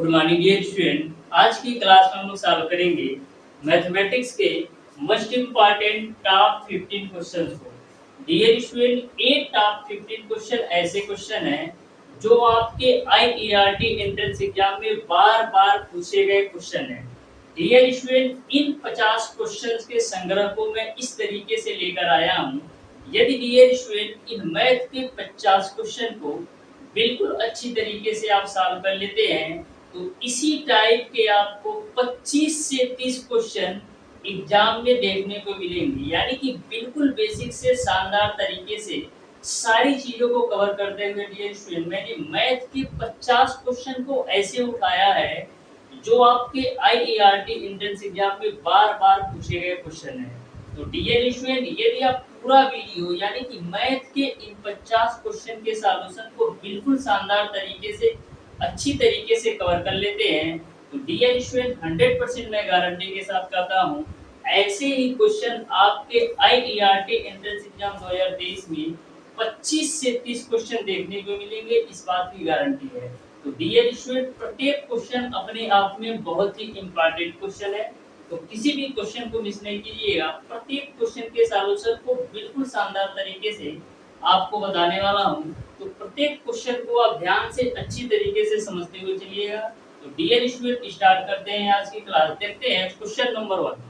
Good morning dear student. आज की class में हम लोग सॉल्व करेंगे मैथमेटिक्स के मोस्ट इम्पॉर्टेंट टॉप 15 क्वेश्चंस को। डियर स्टूडेंट, ये टॉप 15 क्वेश्चन ऐसे क्वेश्चन हैं जो आपके आईईआरटी एंट्रेंस एग्जाम में बार बार पूछे गए क्वेश्चन हैं। डियर स्टूडेंट, इन 50 क्वेश्चंस के संग्रह को मैं इस तरीके से लेकर आया हूँ। यदि डियर स्टूडेंट इन मैथ के 50 क्वेश्चन को बिल्कुल अच्छी तरीके से आप सॉल्व कर लेते हैं तो इसी टाइप के आपको 25 से 30 क्वेश्चन एग्जाम में देखने को मिलेंगे। यानी कि बिल्कुल बेसिक से शानदार तरीके से सारी चीजों को कवर करते हुए डियर स्टूडेंट मैंने मैथ के 50 क्वेश्चन को ऐसे उठाया है जो आपके आईईआरटी एंट्रेंस एग्जाम में बार बार पूछे गए क्वेश्चन है। तो डियर स्टूडेंट, यदि आप पूरा वीडियो यानी कि मैथ के इन 50 क्वेश्चन के सॉल्यूशन को बिल्कुल शानदार तरीके से अच्छी तरीके से कवर कर लेते हैं तो डियर स्टूडेंट 100% मैं गारंटी के साथ कहता हूँ ऐसे ही क्वेश्चन आपके आईईआरटी एंट्रेंस एग्जाम 2023 में 25 से 30 क्वेश्चन देखने को मिलेंगे, इस बात की गारंटी है। तो डियर स्टूडेंट, प्रत्येक क्वेश्चन अपने आप में बहुत ही इंपॉर्टेंट क्वेश्चन है, तो किसी भी क्वेश्चन को मिस नहीं कीजिएगा। प्रत्येक क्वेश्चन के सॉल्यूशन को बिल्कुल शानदार तरीके से आपको बताने वाला हूँ, तो प्रत्येक क्वेश्चन को आप ध्यान से अच्छी तरीके से समझते हुए चलिएगा। तो डियर स्टूडेंट, स्टार्ट करते हैं आज की क्लास। देखते हैं क्वेश्चन नंबर 1।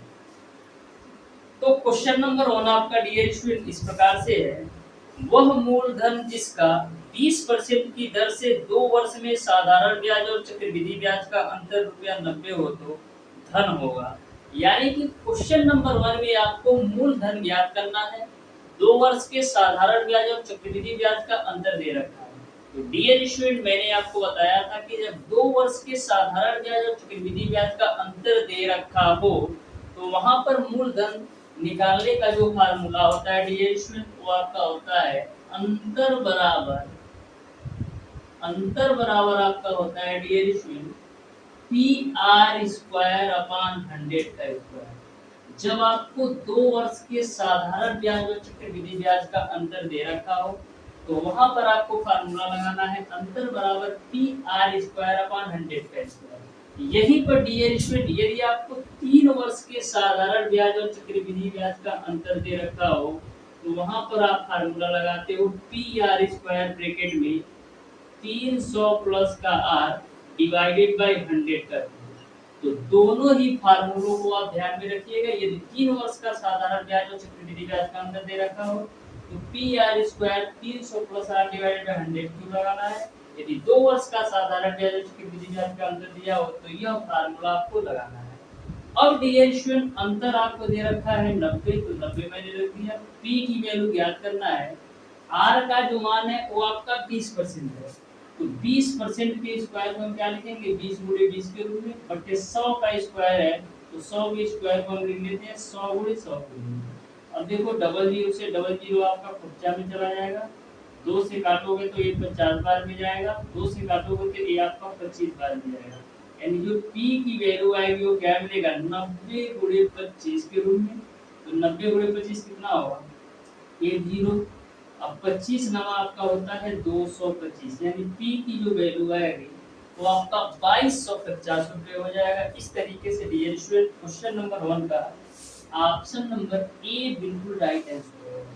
तो क्वेश्चन नंबर 1 आपका डियर स्टूडेंट इस प्रकार से है, वह मूलधन जिसका 20% की दर से 2 वर्ष में साधारण ब्याज और चक्रवृद्धि ब्याज का अंतर ₹90 हो तो धन होगा। यानी कि क्वेश्चन नंबर 1 में आपको मूलधन ज्ञात करना है, 2 वर्ष के साधारण ब्याज और चक्रवृद्धि ब्याज का अंतर दे रखा है। तो डियर स्टूडेंट, मैंने आपको बताया था कि जब 2 वर्ष के साधारण ब्याज और चक्रवृद्धि ब्याज का अंतर दे रखा हो तो वहां पर मूलधन निकालने का जो फार्मूला होता है डियर स्टूडेंट वो आपका होता है अंतर बराबर आपका होता है डियर स्टूडेंट PR² का स्क्वायर। जब आपको 2 वर्ष के साधारण ब्याज और चक्रवृद्धि ब्याज का अंतर दे रखा हो तो वहां पर आपको फार्मूला लगाना है अंतर बराबर PR² का स्क्वायर। यहीं पर डियर स्टूडेंट, यदि आपको 3 वर्ष के साधारण ब्याज और चक्रवृद्धि ब्याज का अंतर दे रखा हो तो वहां पर आप फार्मूला लगाते हो PR² ब्रैकेट में 300 प्लस का R डिवाइडेड बाय 100 कर दो। तो दोनों ही फार्मूलों को आप ध्यान में रखिएगा। यदि 3 वर्ष का साधारण ब्याज और चक्रवृद्धि ब्याज का अंतर दे रखा हो तो PR² 300 plus R divided by 100 क्यों लगाना है। यदि 2 वर्ष का साधारण ब्याज और चक्रवृद्धि ब्याज का अंतर दिया हो तो यह फार्मूला आपको लगाना है। अब डियर स्टूडेंट, अंतर आपको दे रखा है 90, तो 90 मैंने रख दिया। P की वैल्यू ज्ञात करना है। R का जो मान है वो आपका 20% है, तो 20% के स्क्वायर को हम क्या लिखेंगे 20 गुणे 20 के रूप में, बटे 100 का स्क्वायर है तो 100 के स्क्वायर को हम लिख लेते हैं 100 गुणे 100 के रूप में। अब देखो डबल जीरो से डबल जीरो आपका खुच्चा में चला जाएगा, 2 से काटोगे तो ये 50 बार में जाएगा, 2 से काटोगे तो ये आपका 25 बार में जाएगा। यानी जो P की वैल्यू आएगी वो क्या मिलेगा 90 गुणे 25 के रूप में। तो 90 गुणे 25 कितना होगा 10। अब 25 नवा आपका होता है 225, यानी P की जो वैल्यू आएगी वो आपका 2250 रुपये हो जाएगा। इस तरीके से डियर स्टूडेंट क्वेश्चन नंबर 1 का ऑप्शन नंबर ए बिल्कुल राइट आंसर होगा।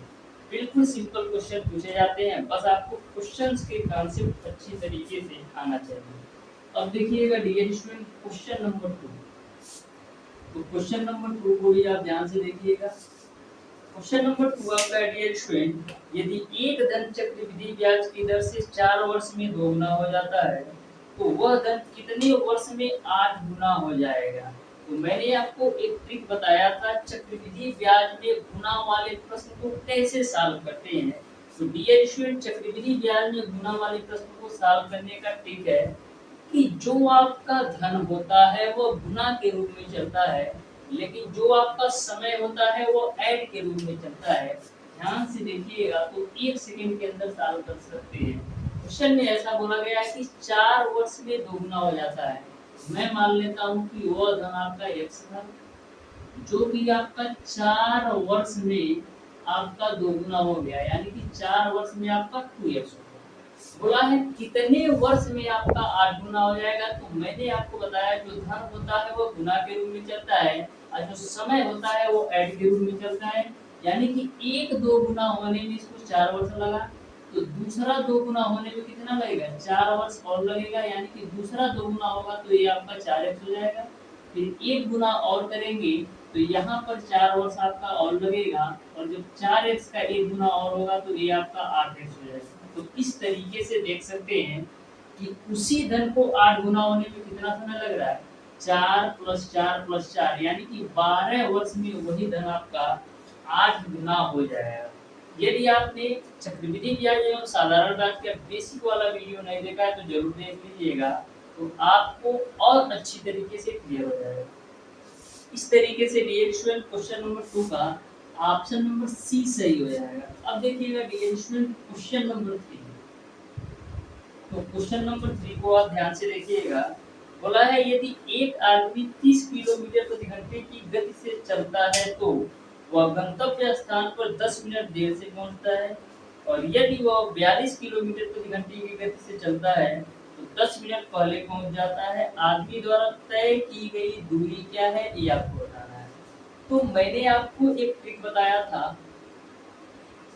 बिल्कुल सिंपल क्वेश्चन पूछे जाते हैं, बस आपको क्वेश्चंस के कॉन्सेप्ट अच्छी तरीके से आना चाहिए। अब देखिएगा डियर स्टूडेंट क्वेश्चन नंबर 2। तो क्वेश्चन नंबर 2 को भी आप ध्यान से देखिएगा। क्वेश्चन नंबर 2 आपका डियर स्टूडेंट, यदि एक धन चक्रवृद्धि ब्याज की दर से 4 वर्ष में दोगुना हो जाता है तो वह धन कितने वर्ष में 8 गुना हो जाएगा। तो मैंने आपको एक ट्रिक बताया था चक्रवृद्धि ब्याज में गुना वाले प्रश्न को कैसे सॉल्व करते हैं। तो डियर स्टूडेंट, चक्रवृद्धि ब्याज में गुना वाले प्रश्न को सॉल्व करने का ट्रिक है कि जो आपका धन होता है वो गुना के रूप में चलता है, लेकिन जो आपका समय होता है वो ऐड के रूप में चलता है। ध्यान से देखिएगा तो 1 सेकंड के अंदर सॉल्व कर सकते हैं। क्वेश्चन में ऐसा बोला गया है कि 4 वर्ष में दोगुना हो जाता है। मैं मान लेता हूँ कि वह धन आपका x था जो कि आपका 4 वर्ष में आपका दोगुना हो गया, यानी कि 4 वर्ष में आपका 2x हो गया। बोला है कितने वर्ष में आपका 8 गुना हो जाएगा। तो मैंने आपको बताया जो धन होता है वो गुना के रूप में चलता है और जो समय होता है वो ऐड के रूप में चलता है। यानी कि एक दो गुना होने में इसको 4 वर्ष लगा, तो दूसरा दो गुना होने में कितना लगेगा, 4 वर्ष और लगेगा। यानी कि दूसरा दो गुना होगा तो ये आपका 4x हो जाएगा। फिर एक गुना और करेंगे तो यहाँ पर 4 वर्ष आपका और लगेगा, और जब 4x का एक गुना और होगा तो ये आपका 8x हो जाएगा। तो इस तरीके से देख सकते हैं कि उसी धन को 8 गुना होने में कितना समय लग रहा है, 4 + 4 + 4, यानी कि 12 वर्ष में वही धन आपका 8 गुना हो जाएगा। यदि आपने चक्रवृद्धि ब्याज एवं साधारण ब्याज का बेसिक वाला वीडियो नहीं देखा है तो जरूर देख लीजिएगा, तो आपको और अच्छी तरीके से क्लियर हो जाएगा। इस तरीके से डियर स्टूडेंट क्वेश्चन नंबर 2 का ऑप्शन नंबर सी सही हो जाएगा। अब देखिएगा डियर स्टूडेंट क्वेश्चन नंबर 3। तो क्वेश्चन नंबर 3 को आप ध्यान से देखिएगा। बोला है यदि एक आदमी 30 किलोमीटर प्रति घंटे की गति से चलता है तो वह गंतव्य स्थान पर 10 मिनट देर से पहुंचता है, और यदि वह 42 किलोमीटर प्रति घंटे की गति से चलता है तो 10 मिनट पहले पहुंच जाता है। आदमी द्वारा तय की गई दूरी क्या है, ये आपको बताना है। तो मैंने आपको एक ट्रिक बताया था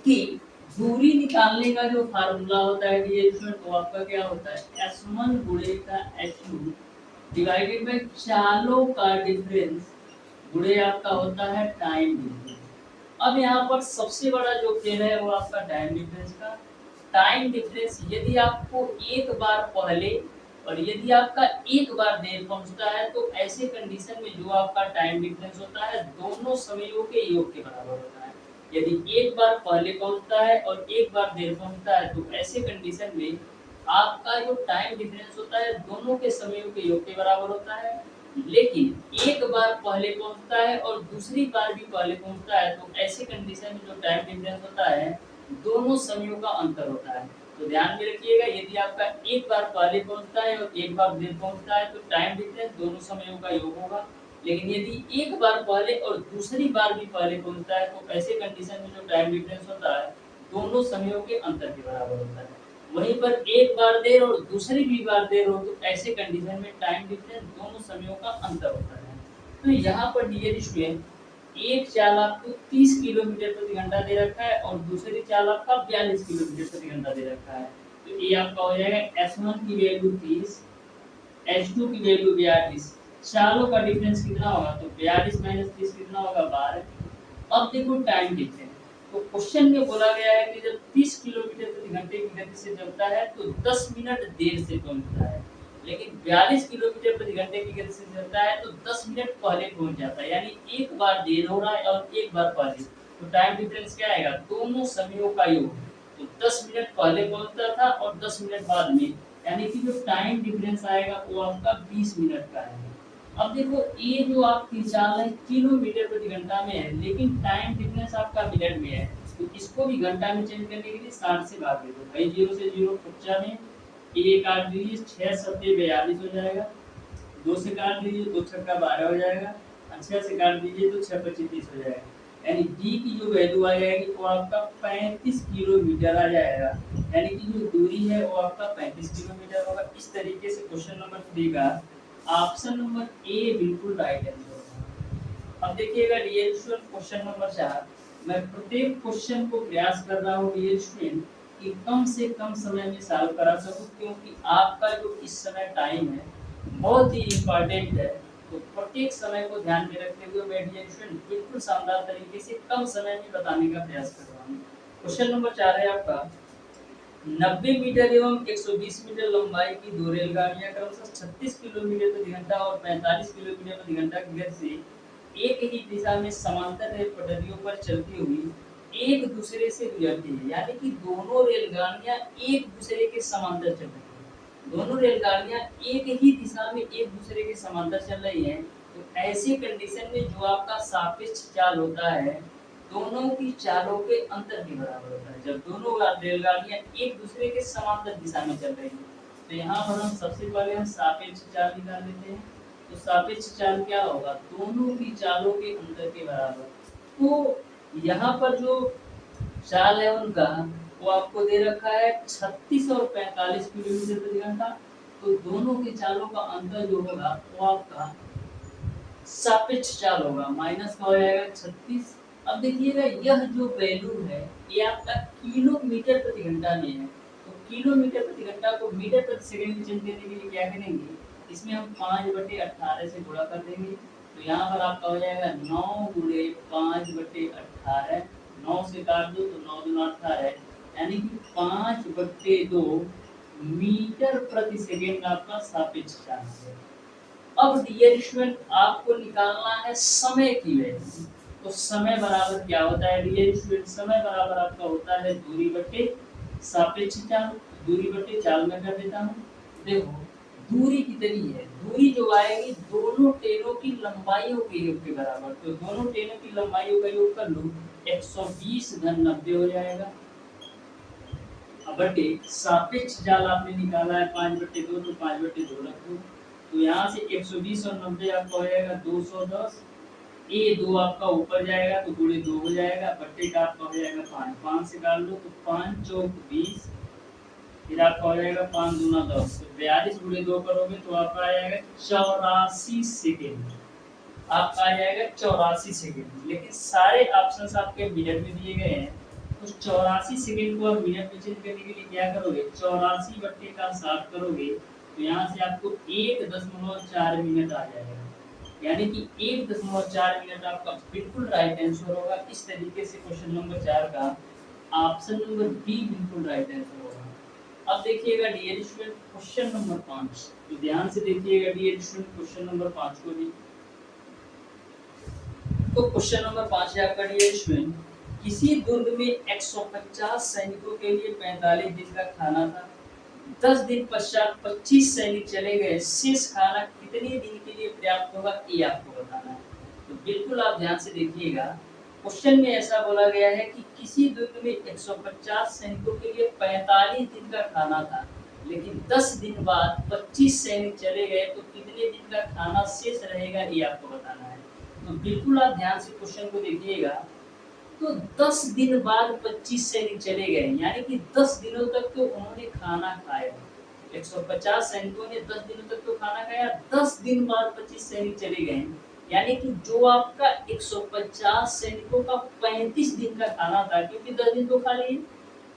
कि दूरी निकालने का जो फार्मूला होता है डिविजन, तो आपका क्या होता है, S1 गुणे का S2 डिवाइडेड बाय चालों का डिफरेंस गुणे आपका होता है टाइम डिफरेंस। अब यहाँ पर सबसे बड़ा जो खेल है वो आपका टाइम डिफरेंस का। टाइम डिफरेंस यदि आपको एक बार पहले और यदि आपका एक बार देर पहुंचता है तो ऐसे कंडीशन में जो आपका टाइम डिफरेंस होता है दोनों समयों के योग के बराबर होता है। यदि एक बार पहले पहुंचता है और एक बार देर पहुंचता है तो ऐसे कंडीशन में आपका जो टाइम डिफरेंस होता है दोनों के समयों के योग के बराबर होता है। लेकिन एक बार पहले पहुंचता है और दूसरी बार भी पहले पहुंचता है तो ऐसे कंडीशन में जो टाइम डिफरेंस होता है दोनों समयों का अंतर होता है। तो ध्यान में रखिएगा, यदि आपका एक बार पहले पहुंचता है और एक बार देर पहुंचता है तो टाइम डिफरेंस दोनों समयों का योग होगा। लेकिन यदि एक बार पहले और दूसरी बार भी पहले पहुंचता है तो ऐसे कंडीशन में जो टाइम डिफरेंस होता है दोनों समयों के अंतर के बराबर होता है। वहीं पर एक बार देर और दूसरी भी बार देर हो तो ऐसे कंडीशन में टाइम डिफरेंस दोनों समयों का अंतर होता है। तो यहाँ पर डियर स्टूडेंट एक चाल आपको 30 किलोमीटर प्रति घंटा दे रखा है और दूसरी चाल आपका 42 किलोमीटर प्रति घंटा दे रखा है। तो ये आपका हो जाएगा S1 की वैल्यू 30, S2 की वैल्यू 42। चालों का डिफरेंस कितना होगा, तो 42 - 30 कितना होगा, 12। अब देखो टाइम डिफरेंस, तो क्वेश्चन में बोला गया है कि जब 30 किलोमीटर प्रति घंटे की गति से चलता है तो 10 मिनट देर से पहुंचता है, लेकिन 42 किलोमीटर प्रति घंटे की गति से चलता है तो 10 मिनट पहले पहुंच जाता है। यानी एक बार देर हो रहा है और एक बार पहले, तो टाइम डिफरेंस क्या आएगा, दोनों समयों का योग। तो 10 मिनट पहले पहुंचता था और 10 मिनट बाद में, यानी कि जो टाइम डिफरेंस आएगा वो आपका 20 मिनट का है। अब देखो ये जो आपकी चाल है किलोमीटर प्रति घंटा में है, लेकिन टाइम डिफरेंस आपका मिनट में है, तो इसको भी घंटा में चेंज करने के लिए 60 से भाग दे दो भाई। 0 से 0 बच्चा में ये काट दीजिए, 6 सत्ते 42 हो जाएगा। 2 से काट दीजिए, 2 छक्का 12 हो जाएगा। 6 से काट दीजिए तो 6 25 30 हो जाएगा। यानी डी की जो वैल्यू आ जाएगी वो आपका 35 किलोमीटर आ जाएगा। यानी कि जो दूरी है वो आपका 35 किलोमीटर होगा। इस तरीके से क्वेश्चन नंबर 3 का ऑप्शन नंबर ए बिल्कुल राइट आंसर होगा। अब देखिएगा डियर स्टूडेंट क्वेश्चन नंबर 4। मैं प्रत्येक क्वेश्चन को प्रयास कर रहा हूँ डियर स्टूडेंट कि कम से कम समय में सॉल्व करा सकूं, क्योंकि आपका जो इस समय टाइम है बहुत ही इम्पोर्टेंट है। तो प्रत्येक समय को ध्यान में रखते हुए मैं डियर स्टूडेंट बिल्कुल शानदार तरीके से कम समय में बताने का प्रयास कर रहा हूँ। क्वेश्चन नंबर 4 है आपका, 90 मीटर एवं 120 मीटर लंबाई की दो रेलगाड़ियां क्रमशः 36 किलोमीटर प्रति घंटा और 45 किलोमीटर प्रति घंटा की गति से एक ही दिशा में समांतर रेल पटरियों पर चलती हुई एक दूसरे से गुजरती है। यानी कि दोनों रेलगाड़ियां एक दूसरे के समांतर चल रही हैं। दोनों रेलगाड़ियां एक ही दिशा में एक दूसरे के समांतर चल रही हैं। तो ऐसी कंडीशन में जो आपका सापेक्ष चाल होता है दोनों की चालों के अंतर के बराबर होता है। जब दोनों रेलगाड़ियां एक दूसरे के समांतर दिशा में चल रही हैं तो यहाँ पर हम सबसे पहले हम सापेक्ष चाल निकाल लेते हैं। तो सापेक्ष चाल क्या होगा, दोनों की चालों के अंतर के बराबर। तो यहाँ पर जो चाल है उनका वो आपको दे रखा है 36 और 45 किलोमीटर प्रति घंटा। तो दोनों के चालों का अंतर जो होगा वो आपका सापेक्ष चाल होगा, माइनस का हो जाएगा 36। अब देखिएगा यह जो वैल्यू है ये आपका किलोमीटर प्रति घंटा में है। तो किलोमीटर प्रति घंटा को मीटर प्रति सेकंड में चेंज करने के लिए क्या करेंगे, इसमें हम 5/18 से गुणा कर देंगे। तो यहाँ पर आपका हो जाएगा 9 गुणे 5/18, 9 से काट दो तो 9 दूना 18, यानी कि 5/2 मीटर प्रति सेकंड आपका सापेक्ष चाल है। अब डियर स्टूडेंट आपको निकालना है समय की वैल्यू। तो समय बराबर क्या होता है डियर स्टूडेंट, समय बराबर आपका होता है दूरी बटे सापेक्ष चाल। दूरी बटे चाल में कर देता हूँ। देखो दूरी कितनी है, दूरी जो आएगी दोनों टेनों की लंबाइयों के योग के बराबर। तो दोनों टेनों की लंबाइयों का योग कर लो, 120 घन 90 हो जाएगा। अब बटे सापेक्ष चाल आपने निकाला है 5/2, तो 5/2 रख दो। तो यहाँ से 120 और 90 आपका हो जाएगा 210। ये 2 आपका ऊपर जाएगा तो गुणे 2 हो जाएगा, बट्टे का आपका हो जाएगा 5, 5 से काट लो तो 5 चौक 20, फिर आपका हो जाएगा 5 दूना 10। तो 42 गुणे 2 करोगे तो आपका आ जाएगा 84 सेकेंड। आपका आ जाएगा 84 सेकेंड। लेकिन सारे ऑप्शंस आपके मिनट में दिए गए हैं, तो 84 सेकेंड को आप मिनट में चेंज करने के लिए क्या करोगे, 84/60 करोगे तो यहाँ से आपको 1.4 मिनट आ जाएगा। यानी कि 1.4 मिनट आपका बिल्कुल राइट आंसर होगा। इस तरीके से क्वेश्चन नंबर 4 का ऑप्शन नंबर बी बिल्कुल राइट आंसर होगा। अब देखिएगा डियर स्टूडेंट क्वेश्चन नंबर 5, तो ध्यान से देखिएगा डियर स्टूडेंट क्वेश्चन नंबर 5 को भी। तो क्वेश्चन नंबर 5 है आपका डियर स्टूडेंट, किसी दुर्ग में 150 सैनिकों के लिए 45 दिन का खाना था। 10 दिन पश्चात 25 सैनिक चले गए, शेष खाना कितने दिन के लिए पर्याप्त होगा ये आपको बताना है। तो बिल्कुल आप ध्यान से देखिएगा, क्वेश्चन में ऐसा बोला गया है कि किसी दुर्ग में 150 सैनिकों के लिए 45 दिन का खाना था, लेकिन 10 दिन बाद 25 सैनिक चले गए, तो कितने दिन का खाना शेष रहेगा ये आपको बताना है। तो बिल्कुल आप ध्यान से क्वेश्चन को देखिएगा। तो 10 दिन बाद 25 सैनिक चले गए, यानी कि 10 दिनों तक तो उन्होंने खाना खाया। 150 सैनिकों ने 10 दिनों तक तो खाना खाया, 10 दिन बाद 25 सैनिक चले गए, यानी कि जो आपका 150 सैनिकों का 35 दिन का खाना था, क्योंकि 10 दिन तो खा लिए,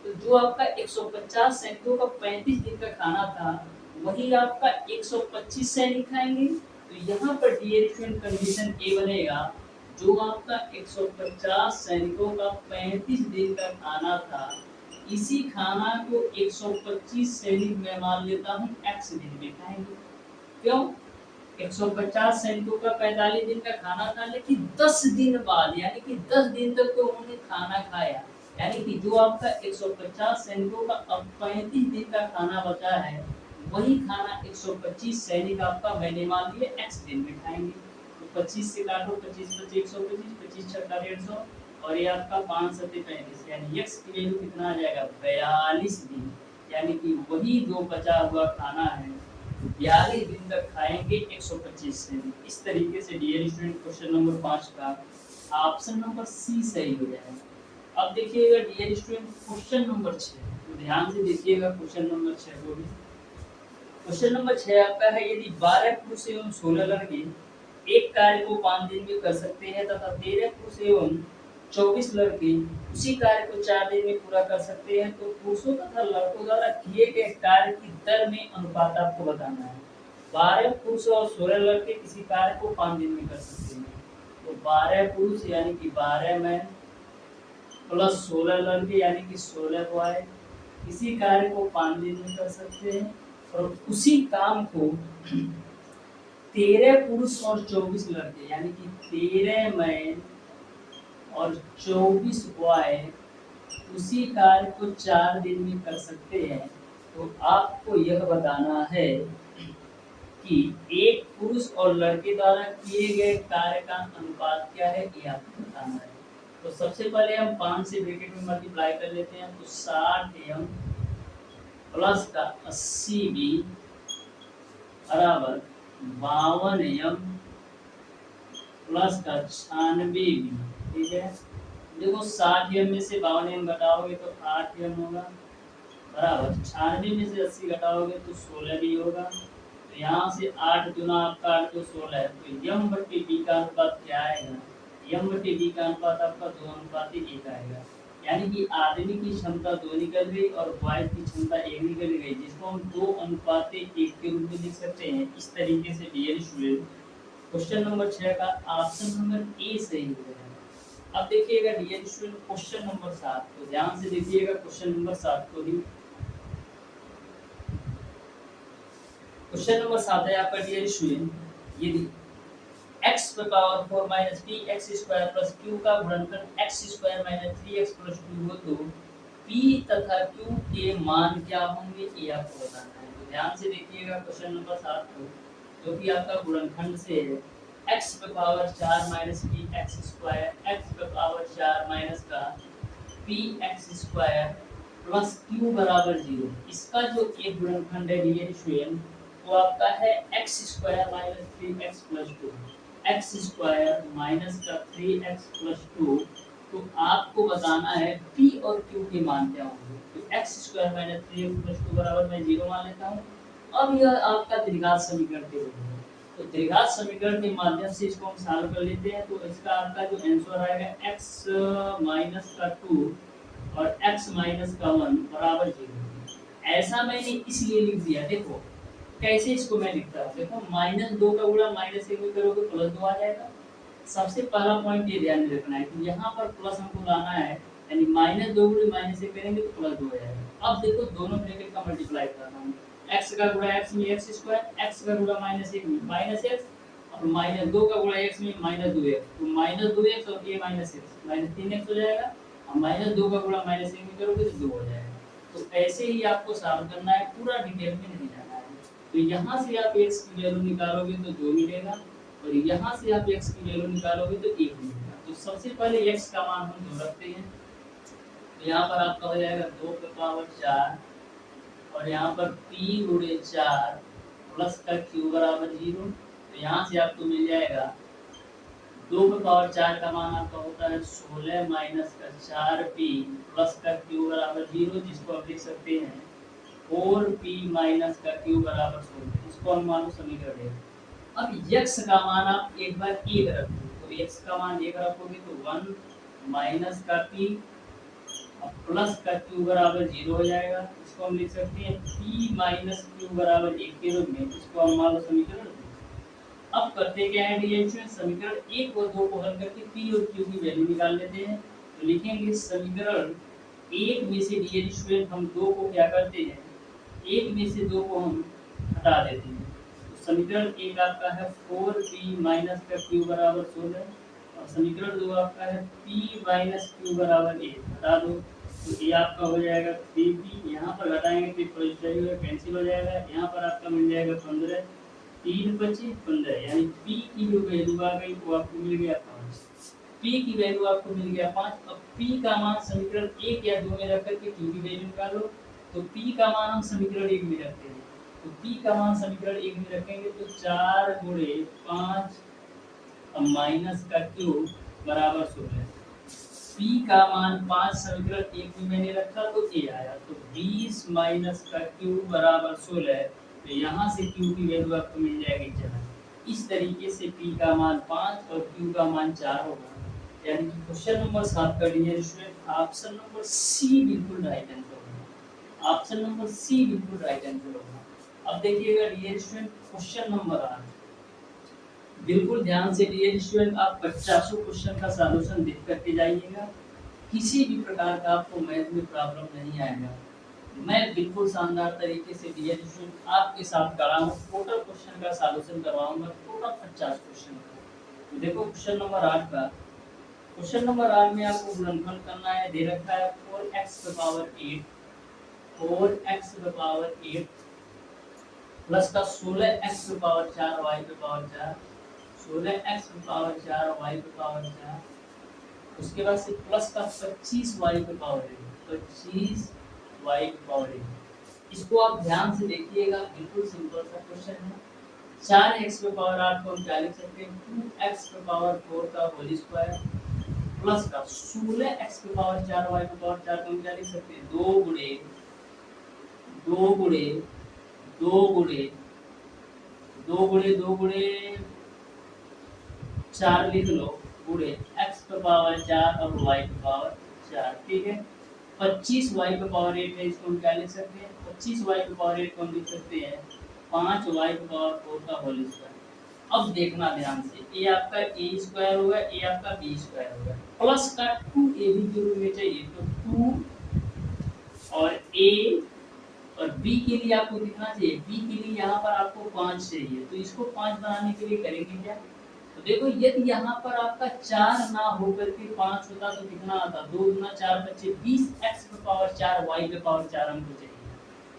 तो जो आपका 150 सैनिकों का 35 दिन का खाना था वही आपका 125 सैनिक खाएंगे। तो यहाँ पर डियर स्टूडेंट कंडीशन ए बनेगा, जो आपका 150 सैनिकों का 35 दिन का खाना था, इसी खाना को 125 सैनिक मैं मान लेता हूँ x दिन में खाएंगे। क्यों, 150 सैनिकों का 45 दिन का खाना था, लेकिन 10 दिन बाद यानी कि 10 दिन तक तो उन्होंने खाना खाया, यानी कि जो आपका 150 सैनिकों का अब 35 दिन का खाना बचा है, वही खाना 125 सैनिक आपका मैंने मान लिया x दिन में खाएंगे। तो 25 से काटो, 25 25 125, 25 छक्का 150 और ये आपका 5 7 35, यानी x की वैल्यू कितना आ जाएगा 42 दिन, यानी कि वही जो बचा हुआ खाना है 42 दिन तक खाएंगे 125 सैनिक। इस तरीके से डियर स्टूडेंट क्वेश्चन नंबर 5 का ऑप्शन नंबर सी सही हो जाएगा। अब देखिएगा डियर स्टूडेंट क्वेश्चन नंबर 6, तो ध्यान से देखिएगा क्वेश्चन नंबर 6 को भी। क्वेश्चन नंबर 6 आपका है, यदि 12 पुरुष एवं 16 लड़के एक कार्य को 5 दिन में कर सकते हैं तथा 13 पुरुष एवं 24 लड़के उसी कार्य को 4 दिन में पूरा कर सकते हैं, तो पुरुषों तथा लड़कों द्वारा किए गए कार्य की दर में अनुपात आपको बताना है। 12 पुरुष और 16 लड़के किसी कार्य को 5 दिन में कर सकते हैं, तो 12 पुरुष यानी कि 12 मैन प्लस 16 लड़के यानी कि 16 बॉय इसी कार्य को 5 दिन में कर सकते हैं, और उसी काम को 13 पुरुष और 24 लड़के यानी कि 13 मैन और 24 बॉय उसी कार्य को 4 दिन में कर सकते हैं। तो आपको यह बताना है कि एक पुरुष और लड़के द्वारा किए गए कार्य का अनुपात क्या है, ये आपको बताना है। तो सबसे पहले हम 5 से ब्रैकेट में मल्टीप्लाई कर लेते हैं, तो 60m प्लस का 80b बराबर 52m प्लस का 96b, ठीक है। देखो 60 में से 52 घटाओगे तो 8 होगा, बराबर 96 में से 80 घटाओगे तो 16 भी होगा। तो यहाँ से 8 गुना आपका 8 तो 16 है, तो यम बट्टी बी का अनुपात क्या आएगा, यम बट्टी बी का अनुपात आपका 2:1 आएगा। यानी कि आदमी की क्षमता 2 निकल गई और बॉयज की क्षमता 1 निकल गई, जिसको हम 2:1 के रूप में लिख सकते हैं। इस तरीके से डियर स्टूडेंट क्वेश्चन नंबर 6 का ऑप्शन नंबर ए सही हो जाएगा। अब देखिएगा डियर स्टूडेंट क्वेश्चन नंबर 7 को ध्यान से देखिएगा। क्वेश्चन नंबर 7 को भी क्वेश्चन नंबर 7 है आपका डियर स्टूडेंट, यदि x पे power 4 minus P x square plus Q का गुणनफल x square minus 3x plus 2 हो तो p तथा q के मान क्या होंगे, ये आपको बताना है। तो ध्यान से देखिएगा क्वेश्चन नंबर 7 को, जो कि आपका गुणनखंड से है x पे power 4 minus P x square x पे पावर 4 माइनस का P x square plus Q बराबर 0। इसका जो एक गुणनखंड है डियर स्टूडेंट वो आपका है x square minus 3x plus 2, x square minus का 3x प्लस 2। तो आपको बताना है p और q के मान क्या होंगे। तो x square minus 3x plus 2 बराबर मैं 0 मान लेता हूँ। अब यह आपका द्विघात समीकरण के रूप में, तो द्विघात समीकरण के माध्यम से इसको हम सॉल्व कर लेते हैं। तो इसका आपका जो आंसर आएगा x माइनस का 2 और x माइनस का 1 बराबर 0। ऐसा मैंने इसलिए लिख दिया, देखो कैसे इसको मैं लिखता हूँ। देखो -2 का गुणा -1 में करोगे +2 आ जाएगा। सबसे पहला पॉइंट ये ध्यान में रखना है कि यहाँ पर प्लस हमको लाना है, यानी -2 गुणा -1 करेंगे तो +2 हो जाएगा। अब देखो दोनों ब्रैकेट का मल्टीप्लाई कर रहा हूँ, x का गुणा x में x स्क्वायर, x का गुणा -1 में -x और -2 का गुणा x में -2x। तो -2x और a -x -3x हो जाएगा और -2 का गुणा -1 में करोगे तो 2 हो जाएगा। तो ऐसे ही आपको सॉल्व करना है, पूरा डिटेल में नहीं जाना है। तो यहाँ से आप x की वैल्यू निकालोगे तो 2 मिलेगा और यहाँ से आप x की वैल्यू निकालोगे तो 1 मिलेगा। तो सबसे पहले x का मान हम 2 रखते हैं। तो यहाँ पर आपका हो जाएगा 2 पे पावर 4 और यहाँ पर p गुणे 4 प्लस का q बराबर 0। तो यहाँ से आपको मिल जाएगा 2 पे पावर 4 का मान आपका होता है 16 माइनस का 4p प्लस का q बराबर 0, जिसको आप लिख सकते हैं 4p माइनस का q बराबर 16। इसको हम मान लो समीकरण है। अब x का मान आप एक बार 1 रख दो, तो x का मान 1 रखोगे तो 1 माइनस का p प्लस का q बराबर 0 हो जाएगा। इसको हम लिख सकते हैं p माइनस q बराबर 1 के रूप में। इसको हम मान लो समीकरण। अब करते क्या है डियर स्टूडेंट, समीकरण 1 और 2 को हल करके p और q की वैल्यू निकाल लेते हैं। तो लिखेंगे समीकरण 1 में से डियर स्टूडेंट हम 2 को क्या करते हैं, 1 में से 2 को हम हटा देते हैं। तो समीकरण 1 आपका है 4p माइनस का q बराबर 16 और समीकरण 2 आपका है p माइनस q बराबर 1 हटा दो। तो ये आपका हो जाएगा 3p, यहाँ पर घटाएंगे तो कैंसिल हो जाएगा। यहाँ पर आपका मिल जाएगा 15, 3 25 15, यानी p की जो वैल्यू आ गई वो आपको मिल गया 5। p की वैल्यू आपको मिल गया 5। अब p का मान समीकरण 1 या 2 में रख करके q की वैल्यू निकालो। तो p का मान हम समीकरण 1 में रखते हैं। तो p का मान समीकरण 1 में रखेंगे तो 4 गुणे 5 माइनस का q बराबर 16। p का मान 5 समीकरण 1 में मैंने रखा तो a आया, तो 20 माइनस का q बराबर 16। तो यहाँ से q की वैल्यू आपको मिल जाएगी 4। इस तरीके से p का मान 5 और q का मान 4 होगा। यानी कि क्वेश्चन नंबर 7 का dear student option number C बिल्कुल राइट आंसर होगा। ऑप्शन नंबर सी बिल्कुल राइट आंसर होगा। अब देखिएगा डियर स्टूडेंट क्वेश्चन नंबर 8, बिल्कुल ध्यान से डियर स्टूडेंट आप 50 क्वेश्चन का सॉल्यूशन देख करके जाइएगा। किसी भी प्रकार का आपको मैथ में प्रॉब्लम नहीं आएगा। मैं बिल्कुल शानदार तरीके से डियर स्टूडेंट आपके साथ खड़ा हूँ, टोटल क्वेश्चन का सॉल्यूशन करवाऊंगा, टोटल 50 क्वेश्चन का। तो देखो क्वेश्चन नंबर 8 का, क्वेश्चन नंबर 8 में आपको गुणनफल करना है। दे रखा है 4x पे पावर 8, 4x पे पावर 8 प्लस का 16x पे पावर 4 y पे पावर 4, 16x पे पावर 4 y पे पावर 4, उसके बाद से प्लस का 25y पे पावर 8, 25y पे पावर 8। इसको आप ध्यान से देखिएगा, बिल्कुल सिंपल सा क्वेश्चन है। 4x पे पावर 8 को हम क्या लिख सकते हैं, 2x पे पावर 4 का होल स्क्वायर प्लस का 16x की पावर 4 y की पावर 4 को हम क्या लिख सकते हैं 2 गुणे 2 गुणे 2 गुणे 2 गुणे 2 गुणे 4 लिख लो गुणे x की पावर 4 और y की पावर 4, ठीक है। 25y की पावर 8 है, इसको हम क्या लिख सकते हैं 25y की पावर 8 को हम लिख सकते हैं 5y की पावर 4 का होल स्क्वायर। अब देखना ध्यान से, ये आपका ए स्क्वायर होगा, ये आपका बी स्क्वायर होगा, प्लस का 2ab के रूप में चाहिए तो 2 और a और b के लिए आपको कितना चाहिए, b के लिए यहाँ पर आपको 5 चाहिए, तो इसको 5 बनाने के लिए करेंगे क्या, तो देखो यदि यहाँ पर आपका 4 ना होकर के 5 होता तो कितना आता, 2 गुना 4 बच्चे 20x की पावर 4 y की पावर 4 हमको चाहिए।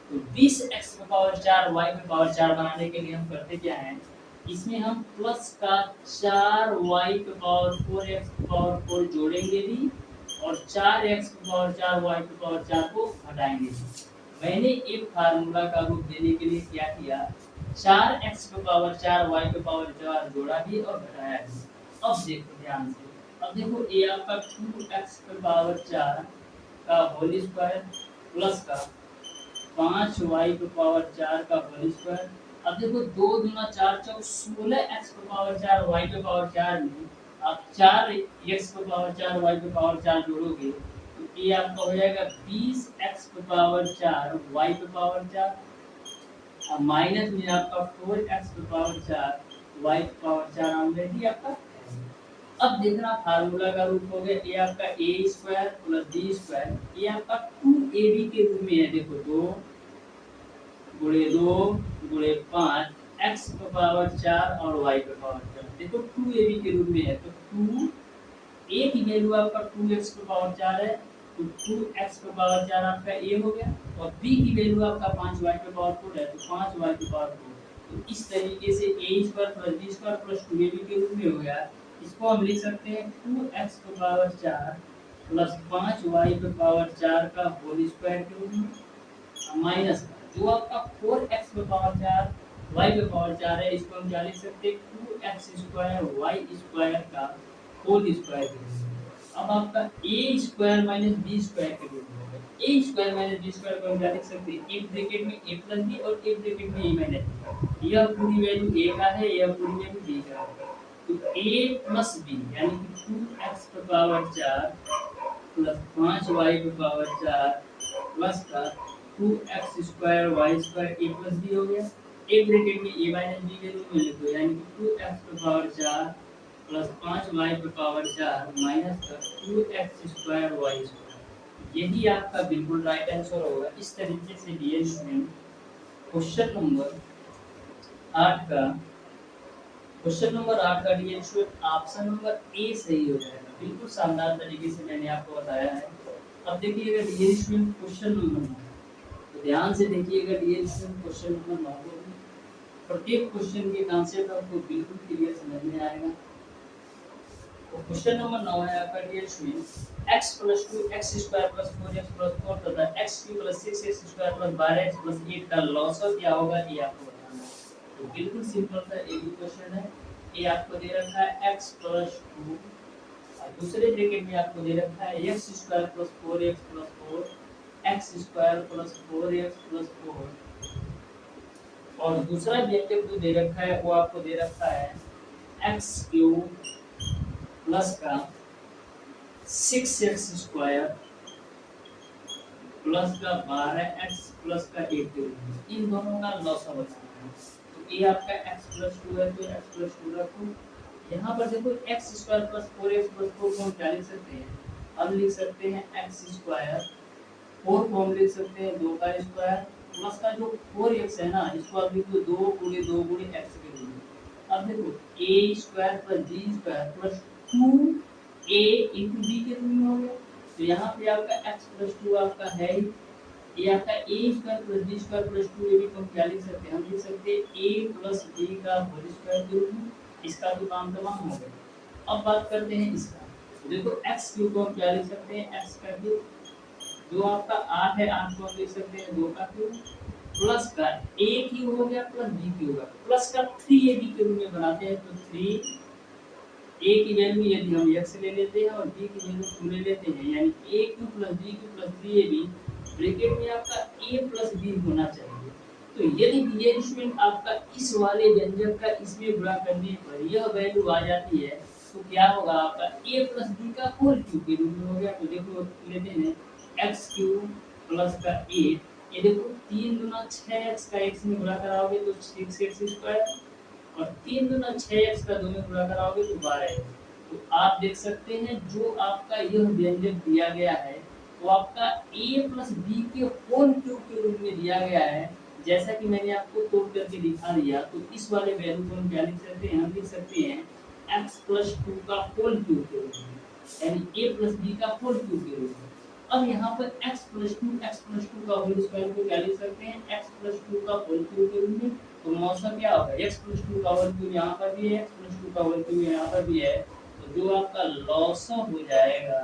तो 20x की पावर 4 y की पावर 4 बनाने के लिए हम करते क्या हैं, इसमें हम प्लस का 4y की पावर 4x की पावर 4 जोड़ेंगे भी और 4x की पावर 4 y की पावर 4 को हटाएंगे भी। मैंने एक फार्मूला का रूप देने के लिए क्या किया, 4x की पावर 4 y की पावर 4 जोड़ा भी और घटाया भी। अब देखो ध्यान से, अब देखो ये आपका 2x की पावर 4 का होल स्क्वायर प्लस का 5y की पावर 4 का होल स्क्वायर। अब देखो 2 दूना 4 चौक 16x की पावर 4 y की पावर 4 में आप 4x की पावर 4 y की पावर 4 जोड़ोगे तो ये आपका हो जाएगा 20x की पावर 4 y की पावर 4 और माइनस में आपका 4x की पावर 4 y की पावर 4 ऑलरेडी आपका। अब देखना फार्मूला का रूप हो गया, ये आपका a square plus b square, ये आपका 2ab के रूप में है, देखो 2 गुणे 2 गुणे 5 x की पावर 4 और y की पावर 4, देखो 2ab के रूप में है, तो 2 a की वैल्यू आपका 2x की पावर 4 है, तो 2x की पावर 4 आपका a हो गया और b की वैल्यू आपका 5y की पावर 4 है, तो 5y की पावर 4। तो इस तरीके से a square plus b square plus 2ab के रूप में हो गया। इसको हम लिख सकते हैं 2x की पावर 4 प्लस 5y की पावर 4 का होल स्क्वायर के रूप में माइनस जो आपका 4x की पावर 4 y की पावर 4 है, इसको हम क्या लिख सकते हैं 2x स्क्वायर y स्क्वायर का होल स्क्वायर के रूप में। अब आपका a square minus b square के रूप में होगा, a square minus b square को हम क्या लिख सकते हैं, एक ब्रैकेट में a प्लस b और एक ब्रैकेट में a माइनस b, यह पूरी वैल्यू a का है, यह पूरी वैल्यू b का है, तो a प्लस b यानी कि 2x की पावर 4 प्लस 5y की पावर 4 प्लस का 2x square y square a plus b हो गया, एक ब्रैकेट में a माइनस b के रूप में लिखो, यानी कि 2x की पावर 4 प्लस 5y की पावर 4 माइनस का 2x स्क्वायर y स्क्वायर, यही आपका बिल्कुल राइट आंसर होगा। इस तरीके से डियर स्टूडेंट क्वेश्चन नंबर 8 का dear student option number A सही हो जाएगा, बिल्कुल शानदार तरीके से मैंने आपको बताया है। अब देखिएगा डियर स्टूडेंट क्वेश्चन नंबर 9, तो ध्यान से देखिएगा डियर स्टूडेंट क्वेश्चन नंबर 9 को, प्रत्येक क्वेश्चन के कॉन्सेप्ट आपको बिल्कुल क्लियर समझ में आएगा। तो क्वेश्चन नंबर 9 है आपका dear student x + 2 x square + 4x + 4 तथा x³ + 6x स्क्वायर + 12x + 8 का लॉसर क्या होगा, ये आपको बताना है। तो बिल्कुल सिंपल सा एक ही क्वेश्चन है, ये आपको दे रखा है x + 2 और दूसरे ब्रैकेट में आपको दे रखा है x² + 4x + 4 x² + 4x + 4 और दूसरा ब्रैकेट जो दे रखा है वो आपको दे रखा है x³ प्लस का 6x स्क्वायर प्लस का 12x प्लस का 8 के रूप में, इन दोनों का लॉस बताना है। तो ये आपका x + 2 है, तो x + 2 रखो, यहाँ पर देखो x² + 4x + 4 को हम क्या लिख सकते हैं, हम लिख सकते हैं x², 4 को हम लिख सकते हैं 2 का स्क्वायर प्लस का जो 4x है ना, इसको आप लिख दो 2 × 2 × x के रूप में। अब देखो a² + b² plus 2a × b के रूप में हो गया, तो यहाँ पे आपका x + 2 आपका है ही, ये आपका a² + b² + 2ab को हम क्या लिख सकते हैं, हम लिख सकते हैं a + b का होल स्क्वायर के रूप में, इसका तो काम तमाम हो गया। अब बात करते हैं इसका, तो देखो x³ को हम क्या लिख सकते हैं, x³ जो आपका 8 है, 8 को हम लिख सकते हैं 2 का क्यूब प्लस का a³ हो गया प्लस b³ होगा प्लस का 3ab के रूप में बनाते हैं, तो 3 ए की वैल्यू यदि हम x ले लेते हैं और b की वैल्यू 2 ले लेते हैं, यानी a³ + b³ + 3ab ब्रैकेट में आपका a + b होना चाहिए। तो यदि डियर स्टूडेंट आपका इस वाले व्यंजक का इसमें गुणा करने पर यह वैल्यू आ जाती है, तो क्या होगा आपका a + b का होल क्यूब के रूप में हो गया। तो देखो लेते हैं x³ + का 8, ये देखो 3 दूना 6x का x में गुणा कराओगे तो 6x² और 3 दूना 6x का 2 में गुणा कराओगे तो 12x। तो आप देख सकते हैं जो आपका यह व्यंजक दिया गया है वो आपका a + b के होल क्यूब के रूप में दिया गया है। जैसा कि मैंने आपको तोड़ करके दिखा दिया, तो इस वाले वैल्यू को हम क्या लिख सकते हैं, हम लिख सकते हैं x + 2 का होल क्यूब के रूप में, यानी a + b का होल क्यूब के रूप में। अब यहाँ पर x + 2 का होल स्क्वायर को क्या लिख सकते हैं, x + 2 का होल क्यूब के रूप में। तो मौसा क्या होगा, x + 2 का होल क्यूब यहाँ पर भी है, x + 2 का होल क्यूब यहाँ पर भी है। तो जो आपका लॉसा हो जाएगा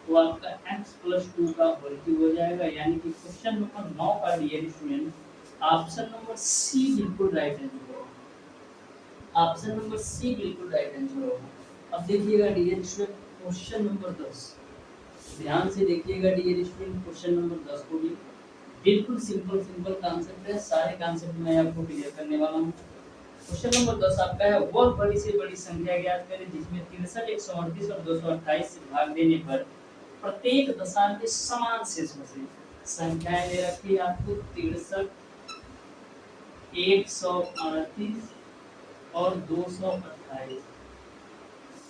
वो आपका x + 2 का होल क्यूब हो जाएगा। यानी कि क्वेश्चन नंबर 9 का dear student option number C बिल्कुल राइट आंसर होगा। ऑप्शन नंबर सी बिल्कुल राइट आंसर होगा। अब देखिएगा डियर स्टूडेंट क्वेश्चन नंबर 10, ध्यान से देखिएगा डियर स्टूडेंट क्वेश्चन नंबर 10 को भी बिल्कुल सिंपल कॉन्सेप्ट है, सारे कॉन्सेप्ट मैं आपको क्लियर करने वाला हूँ। क्वेश्चन नंबर 10 आपका है वह बड़ी से बड़ी संख्या ज्ञात करें जिसमें 63, 138 और 228 से भाग देने पर प्रत्येक दशा के समान शेष बचे। संख्याएं दे रखी है आपको 63, 138 और 228।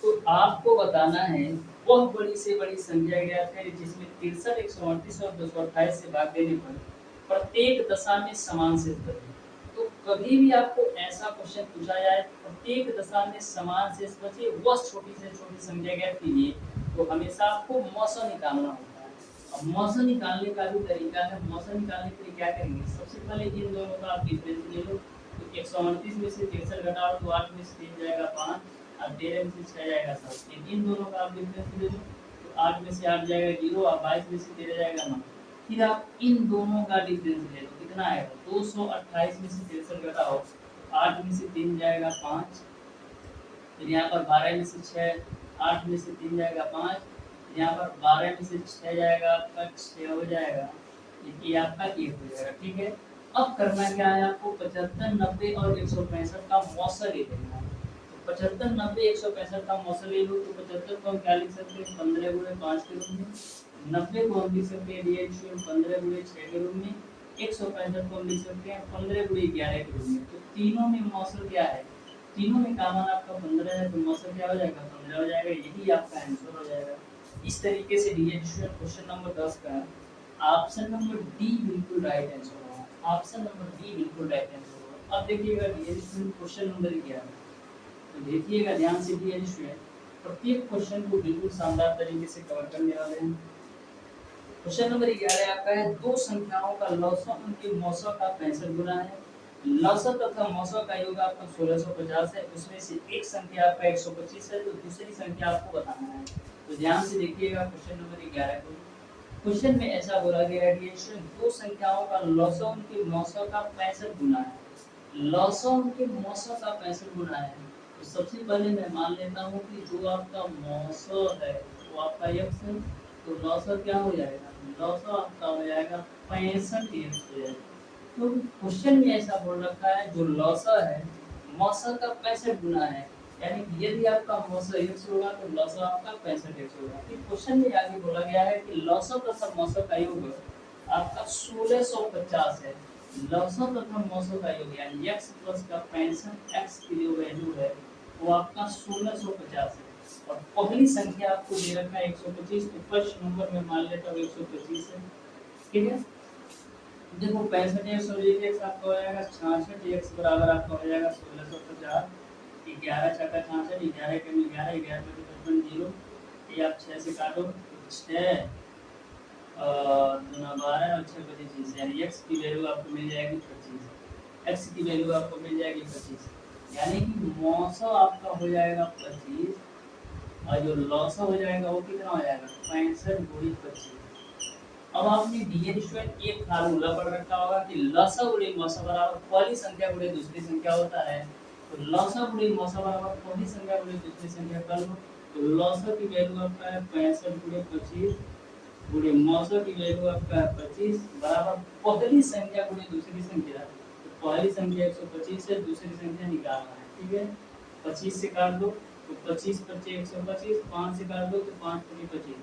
तो आपको बताना है वह बड़ी से बड़ी संख्या ज्ञात करें जिसमें 63, 138 और 228 से भाग देने पर प्रत्येक दशा में समान शेष बचे। तो कभी भी आपको ऐसा क्वेश्चन पूछा जाए प्रत्येक दशा में समान शेष बचे वह छोटी से छोटी संख्या ज्ञात कीजिए, तो हमेशा आपको मौसा निकालना होता है। अब मौसा निकालने का भी तरीका है। मौसा निकालने के लिए क्या करेंगे, सबसे पहले इन दोनों का आप डिफरेंस ले लो। तो 138 में से 63 घटाओ तो 8 में से 3 जाएगा 5 और 13 में से 6 जाएगा 7। इन दोनों का आप डिफरेंस ले लो तो 8 में से 8 जाएगा 0 और 22 में से 13 जाएगा 9। फिर आप इन दोनों का डिफरेंस ले लो, कितना आएगा 228 में से 63 घटाओ 8 में से 3 जाएगा 5, फिर यहाँ पर 12 में से 6, 8 में से 3 जाएगा 5, यहाँ पर 12 में से 6 जाएगा आपका 6 हो जाएगा, ये आपका 1 हो जाएगा। ठीक है, अब करना क्या है आपको 75, 90 और 165 का मौसा ले लेना है। तो 75, 90, 165 का मौसा ले लो। तो 75 को हम क्या लिख सकते हैं 15 × 5 के रूप में, 90 को हम लिख सकते हैं 15 × 6 के रूप में, 165 को हम लिख सकते हैं 15 × 11 के रूप में। तो तीनों में मौसा क्या है, तीनों में कॉमन आपका 15 है, तो मौसा क्या हो जाएगा 15 हो जाएगा, यही आपका आंसर हो जाएगा। इस तरीके से डियर स्टूडेंट क्वेश्चन नंबर 10 का ऑप्शन नंबर डी बिल्कुल राइट आंसर होगा। ऑप्शन नंबर डी बिल्कुल राइट आंसर होगा। अब देखिएगा डियर स्टूडेंट क्वेश्चन नंबर 11, तो देखिएगा ध्यान से डियर स्टूडेंट, प्रत्येक क्वेश्चन को बिल्कुल शानदार तरीके से कवर करने वाले हैं। क्वेश्चन नंबर 11 आपका है दो संख्याओं का लौसा उनके मौसा का 65 गुना है। लौसा तथा मौसा का योग आपका 1650 है, उसमें से एक संख्या आपका 125 है, तो दूसरी संख्या आपको बताना है। तो ध्यान से देखिएगा क्वेश्चन नंबर 11 को। क्वेश्चन में ऐसा बोला गया है कि दो संख्याओं का लौसा उनके मौसा का 65 गुना है। लौसा उनके मौसा का 65 गुना है, तो सबसे पहले मैं मान लेता हूँ कि जो आपका मौसा है वो आपका x है, तो लौसा क्या हो जाएगा, लौसा आपका हो जाएगा 65x हो जाएगा। तो क्वेश्चन में ऐसा बोल रखा है जो लौसा है मौसा का 65 गुना है, यानी कि यदि आपका मौसा x होगा तो लौसा आपका 65x होगा। फिर क्वेश्चन में आगे बोला गया है कि लौसा तथा मौसा का योग आपका 1650 है। लौसा तथा मौसा का योग यानी x प्लस का 65 x की जो वैल्यू है वो आपका 1650 है। और पहली संख्या आपको दे रखा है 125, तो फर्स्ट नंबर में मान लेता हूँ 125 है। ठीक है, देखो 65x और 1x आपका हो जाएगा 66x बराबर आपका हो जाएगा 1650। 11 छक्का 66, 11 के में 11, 11 में 55 जीरो, ये आप 6 से काटो 6 और 12 और 6 25, यानी x की वैल्यू आपको मिल जाएगी 25, x की वैल्यू आपको मिल जाएगी 25, यानी कि मौसा आपका हो जाएगा 25 और जो लौसा हो जाएगा वो कितना हो जाएगा 65 × 25। अब आपने डियर स्टूडेंट एक फार्मूला पढ़ रखा होगा कि लसा गुणे मौसा बराबर पहली संख्या गुणे दूसरी संख्या होता है। तो लौसा गुणे मौसा बराबर पहली संख्या गुणे दूसरी संख्या कर लो। तो लौसा की वैल्यू आपका है 65 गुणे 25 गुणे मौसा की वैल्यू आपका है 25 बराबर पहली संख्या गुणे दूसरी संख्या। तो पहली संख्या 125 है, दूसरी संख्या निकालना है, ठीक है। 25 से काट दो तो 25 पच्चीस 125, 5 से काट दो तो 5 पच्चीस 25।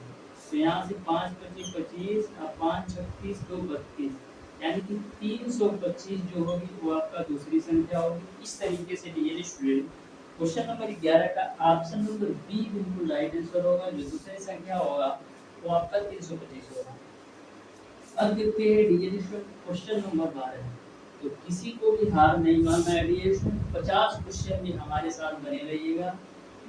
तो यहाँ से 5 पच्चीस 25 और 5 36 2 32, यानी कि 325 जो होगी वो आपका दूसरी संख्या होगी। इस तरीके से डियर स्टूडेंट क्वेश्चन नंबर 11 का ऑप्शन नंबर बी बिल्कुल राइट आंसर होगा। जो दूसरी संख्या होगा वो आपका 325 होगा। अब देखते हैं डियर स्टूडेंट क्वेश्चन नंबर 12। तो किसी को भी हार नहीं मानना है डियर स्टूडेंट, 50 क्वेश्चन भी हमारे साथ बने रहिएगा।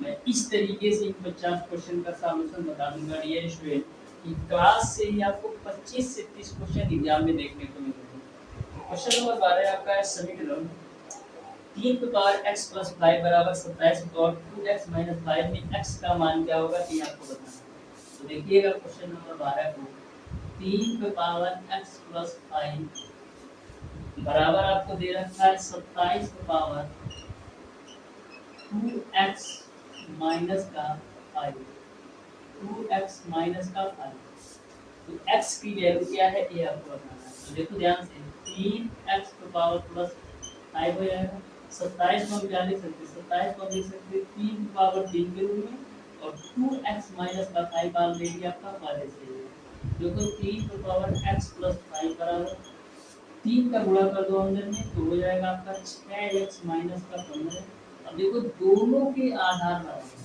मैं इस तरीके से इन 50 क्वेश्चन का सॉल्यूशन बता दूंगा डियर स्टूडेंट कि क्लास से ही आपको 25 से 30 क्वेश्चन एग्जाम में देखने को मिलेंगे। क्वेश्चन नंबर 12 आपका है समीकरण 3 की पावर x प्लस 5 बराबर 27 और 2x माइनस 5 में x का मान क्या होगा ये आपको बताना है। तो देखिएगा क्वेश्चन नंबर 12 को 3 की पावर x प्लस 5 बराबर आपको दे रखा है 27 की पावर 2x माइनस का 5, 2x माइनस का 5। तो x की वैल्यू क्या है ये आपको बताना है। तो देखो ध्यान से 3x की पावर प्लस 5 हो जाएगा। 27 को हम क्या लिख सकते हैं, 27 को हम लिख सकते हैं 3 की पावर 3 के रूप में, और 2x माइनस का 5 पावर देगी आपका पहले से। देखो 3 की पावर x प्लस 5 बराबर 3 का गुणा कर दो अंदर में तो हो जाएगा आपका 6x माइनस का 15। अब देखो दोनों के आधार बराबर,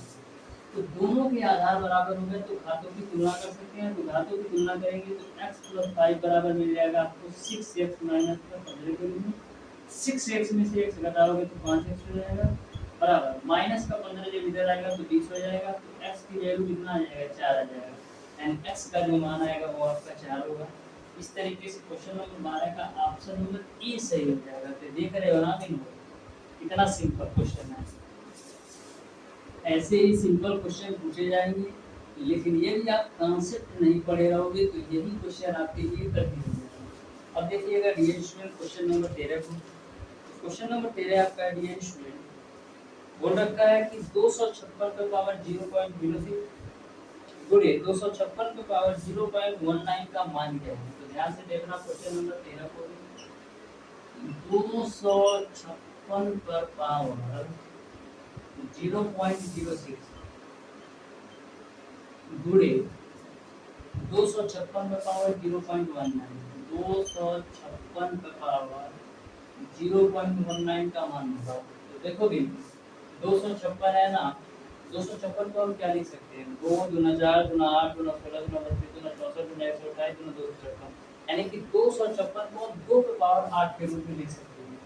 तो दोनों के आधार बराबर हो गए तो घातों की तुलना कर सकते हैं। तो घातों की तुलना करेंगे तो x प्लस 5 बराबर मिल जाएगा आपको 6x माइनस का 15 के रूप में। 6x में से x घटाओगे तो 5x हो जाएगा बराबर माइनस का 15 जब इधर आएगा तो 20 हो जाएगा। तो x की वैल्यू कितना आ जाएगा 4 आ जाएगा, एंड x का जो मान आएगा वो आपका 4 होगा। इस तरीके से क्वेश्चन नंबर 12 का ऑप्शन नंबर ए सही हो जाएगा। तो देख रहे हो ना कि कितना सिंपल क्वेश्चन है। ऐसे ही सिंपल क्वेश्चन पूछे जाएंगे, लेकिन यदि आप कॉन्सेप्ट नहीं पढ़े रहोगे तो यही क्वेश्चन आपके लिए कठिन हो जाएगा। अब देखिएगा डियर स्टूडेंट क्वेश्चन नंबर 13 को। क्वेश्चन नंबर 13 आपका डियर स्टूडेंट बोल रखा है कि 256 पे पावर 0.06 गुणे 256 पे पावर 0.19 का मान क्या है। तो ध्यान से देखना क्वेश्चन नंबर 13 को। 256 पर पावर 0.06 गुणे 256 पे पावर 0.19, 256 पे पावर 0.19 का मान बताओ। तो देखो भी 256 है ना, 256 को हम क्या लिख सकते हैं, 2 दूना 4 दूना 8 दूना 16 दूना 32 दूना 64 दूना 128 दूना 256, यानी कि 256 को 2 पे पावर 8 के रूप में लिख सकते हैं।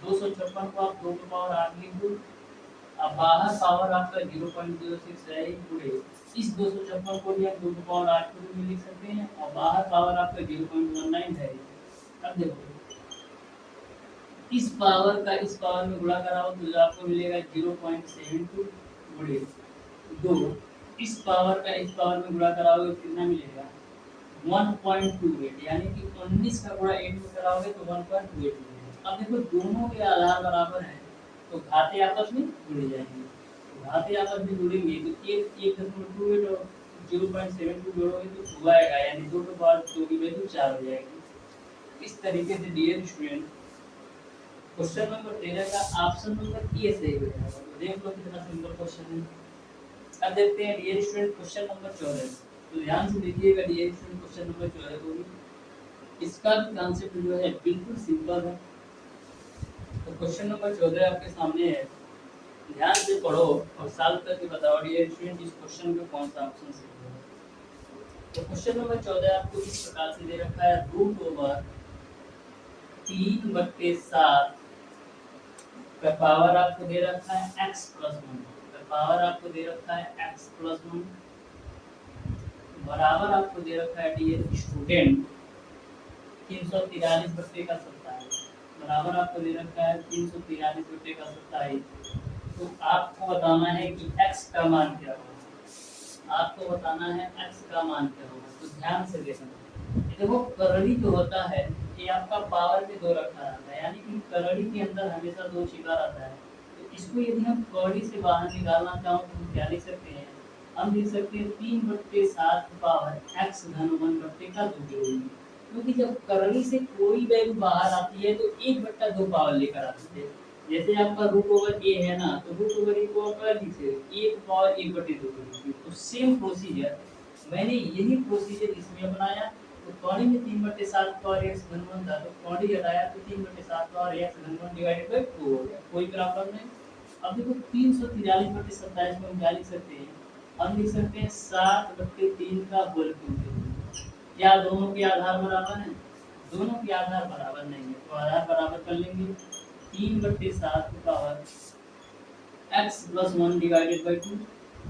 256 को आप 2 पे पावर 8 लिख दो। अब बाहर पावर आपका 0.06 है गुणे इस 256 को भी हम 2 पे पावर 8 के रूप में लिख सकते हैं, और बाहर पावर आपका 0.19 है। अब देखो इस पावर का इस पावर में गुणा कराओ तो आपको मिलेगा 0.72 गुणे 2। इस पावर का इस पावर में गुणा कराओगे कितना मिलेगा 1.28, यानी कि 19 का गुणा 8 में कराओगे तो 1.28 मिलेगा। अब देखो दोनों के आधार बराबर हैं तो घाते आपस में जुड़ जाएंगे। तो घाते आपस में जुड़ेंगे तो 1.28 और 0.72 जोड़ोगे तो 2 आएगा, यानी 2 के पावर 2 की वैल्यू 4 हो जाएगी। इस तरीके से डियर स्टूडेंट क्वेश्चन नंबर 13 का ऑप्शन नंबर ए सही हो जाएगा। तो देख लो कितना सिंपल क्वेश्चन है। अब देखते हैं डियर स्टूडेंट क्वेश्चन नंबर 14। तो ध्यान से देखिएगा डियर स्टूडेंट क्वेश्चन नंबर 14 को भी इसका भी कांसेप्ट जो है बिल्कुल सिंपल है। तो क्वेश्चन नंबर 14 आपके सामने है, ध्यान से पढ़ो और सॉल्व करके बताओ डियर स्टूडेंट इस क्वेश्चन में कौन सा ऑप्शन सही है। तो क्वेश्चन नंबर 14 आपको इस प्रकार से दे रखा है √3/7 का पावर आपको दे रखा है x प्लस 1, का पावर आपको दे रखा है x प्लस 1 बराबर आपको दे रखा है डियर स्टूडेंट 343/27 बराबर आपको दे रखा है 343/27। तो आपको बताना है कि x का मान क्या होगा, आपको बताना है x का मान क्या होगा। तो ध्यान से देखना, देखो करड़ी जो होता है ये आपका पावर में 2 रखा रहता है, यानी कि करड़ी के अंदर हमेशा 2 छिपा रहता है। तो इसको यदि हम कौड़ी से बाहर निकालना चाहो तो हम क्या लिख सकते हैं, हम लिख सकते हैं 3/7 पावर एक्स घन 1 का 2 के रूप में, क्योंकि जब करली से कोई वैल्यू बाहर आती है तो 1/2 पावर लेकर आती है। जैसे आपका रूट ओवर ए है ना, तो रूट ओवर ए को आप लिखे 1 पावर 1/2 के रूप में। तो सेम प्रोसीजर मैंने यही प्रोसीजर इसमें अपनाया। तो कौड़ी में 3/7 पावर एक्स घन 1 था, तो कौड़ी हटाया तो 3/7 पावर एक्स घन 1 डिवाइडेड बाई 2 हो गया, कोई प्रॉब्लम नहीं। अब देखो 343/27 को हम क्या लिख सकते हैं, हम लिख सकते हैं 7/3 का होल क्यूब। क्या दोनों के आधार बराबर हैं? दोनों के आधार बराबर नहीं है, तो आधार बराबर कर लेंगे 3/7 की power x plus 1 divided by 2।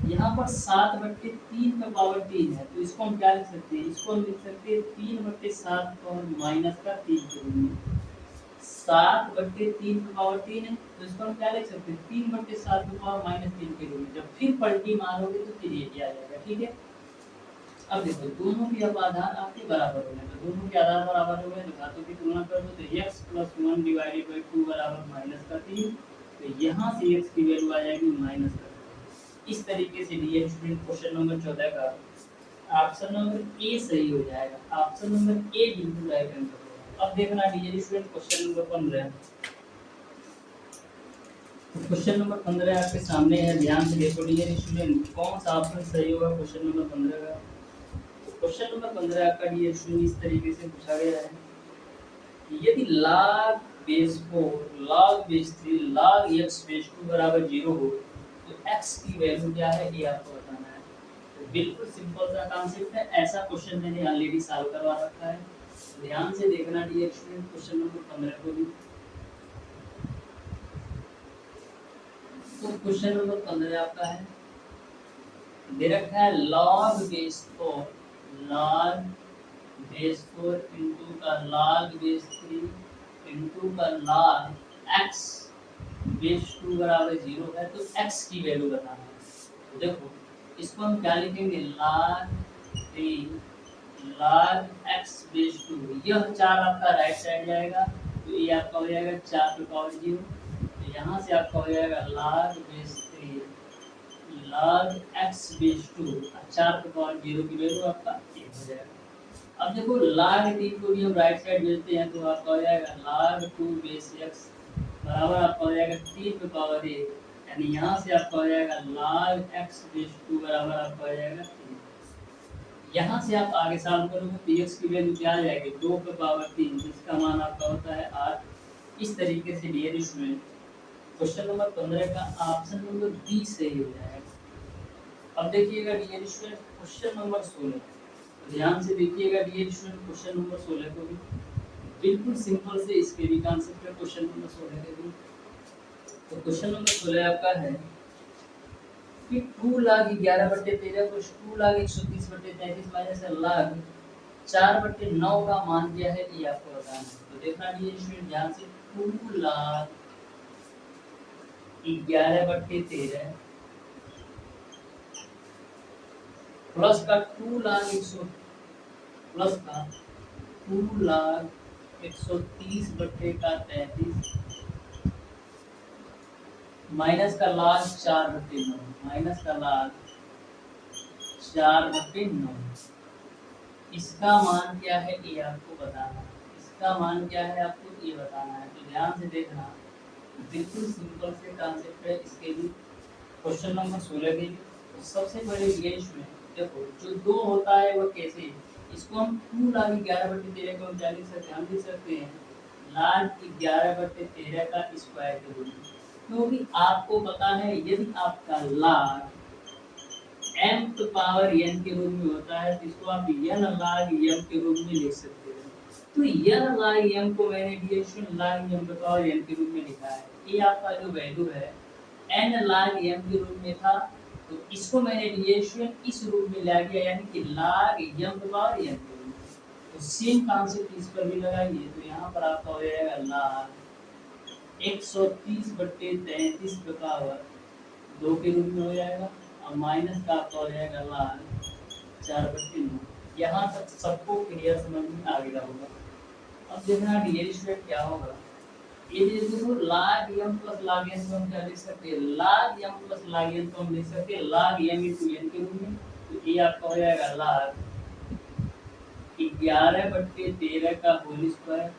यहाँ पर 7/3 का पावर 3 है, तो इसको हम क्या लिख सकते हैं, इसको हम लिख सकते हैं 3/7 पावर माइनस का 3 के रूप में। 7/3 का पावर 3 है, तो इसको हम क्या लिख सकते हैं 3/7 का पावर माइनस 3 के रूप में। जब फिर पलटी मारोगे तो फिर ये आ जाएगा, ठीक है। अब देखो दोनों के अब आधार आपके बराबर हो गए, तो दोनों के आधार बराबर हो गए तो घातों की तुलना कर दो, तो x प्लस 1 डिवाइडेड बाई 2 बराबर माइनस का 3। तो यहाँ से x की वैल्यू आ जाएगी माइनस का 3। इस तरीके से डियर स्टूडेंट क्वेश्चन नंबर 14 का ऑप्शन नंबर ए सही हो जाएगा। ऑप्शन नंबर ए बिल्कुल राइट आंसर होगा। अब देखना dear student question number 15। Question number 15 आपके सामने है, ध्यान से देखो डियर स्टूडेंट कौन सा ऑप्शन सही होगा क्वेश्चन नंबर 15 का। क्वेश्चन नंबर 15 आपका डियर स्टूडेंट इस तरीके से पूछा गया है, यदि log base 4 log base 3 log x base 2 बराबर 0 हो तो x की वैल्यू क्या है ये आपको बताना है। तो बिल्कुल सिंपल सा कॉन्सेप्ट है, ऐसा क्वेश्चन मैंने ऑलरेडी सॉल्व करवा रखा है। ध्यान से देखना डियर स्टूडेंट क्वेश्चन नंबर 15 को भी। तो क्वेश्चन नंबर 15 आपका है, दे रखा है log base 4 log base 4 into का log बेस 3 इंटू का log x बेस 2 बराबर 0 है, तो x की वैल्यू बताना है। तो देखो इसको हम क्या लिखेंगे log 3 log x बेस 2, यह 4 आपका राइट साइड जाएगा, तो ये आपका हो जाएगा 4 पे पावर 0। तो यहाँ से आपका हो जाएगा log base 3 log x base 2, 4 पे पावर 0 की वैल्यू आपका 1 हो जाएगा। अब देखो log 3 को भी हम राइट साइड भेजते हैं, तो आपका हो जाएगा log 2 बेस x बराबर आपका हो जाएगा 3 पे पावर 1, यानी यहाँ से आपका हो जाएगा log x बेस 2 बराबर आपका हो जाएगा 3। यहाँ से आप आगे सॉल्व करोगे तो x की वैल्यू क्या आ जाएगी 2 पे पावर 3, जिसका मान आपका होता है 8। इस तरीके से डियर स्टूडेंट क्वेश्चन नंबर 15 का ऑप्शन नंबर बी सही हो जाएगा। अब देखिएगा डियर स्टूडेंट क्वेश्चन नंबर 16, ध्यान से देखिएगा डियर स्टूडेंट क्वेश्चन नंबर 16 को भी बिल्कुल सिंपल से इसके भी कॉन्सेप्ट है क्वेश्चन नंबर 16 के भी। तो क्वेश्चन नंबर 16 आपका है कि 2 log 11/13 plus 2 log 130/33 minus log 4/9 का मान क्या है ये आपको बताना है। तो देखना डियर स्टूडेंट ध्यान से 2 log 11/13 प्लस का 2 log 100 प्लस का 2 log 130/33 माइनस का log 4/9 माइनस का log 4/9, इसका मान क्या है ये आपको बताना है। इसका मान क्या है आपको ये बताना है। तो ध्यान से देखना बिल्कुल सिंपल से कॉन्सेप्ट है इसके भी क्वेश्चन नंबर 16 के भी। तो सबसे पहले गेज में देखो जो 2 होता है वो कैसे, इसको हम 2 log 11/13 को हम क्या लिख सकते हैं, हम लिख सकते हैं log 11/13 का स्क्वायर के रूप में, क्योंकि आपको पता है यदि आपका log m to power n के रूप में होता है तो इसको आप n log m के रूप में लिख सकते हैं। तो n log m को मैंने डिएक्शन log m to power n के रूप में लिखा है। ये आपका जो वैल्यू है n log m के रूप में था, तो इसको मैंने डिएक्शन इस रूप में ला दिया, यानी कि log m to power n के रूप में। तो सेम कॉन्सेप्ट इस पर भी लगाइए, तो यहाँ पर आपका हो जाएगा log 130/33 पे पावर 2 के रूप में हो जाएगा, और माइनस का आपका हो जाएगा log 4/9। यहाँ तक सबको क्लियर समझ में आ गया होगा। अब देखना डियर स्टूडेंट क्या होगा, ये देखो log m plus log n को हम क्या लिख सकते हैं, log m plus log n को हम लिख सकते हैं log m into n के रूप में। तो ये आपका हो जाएगा log 11/13 का होल स्क्वायर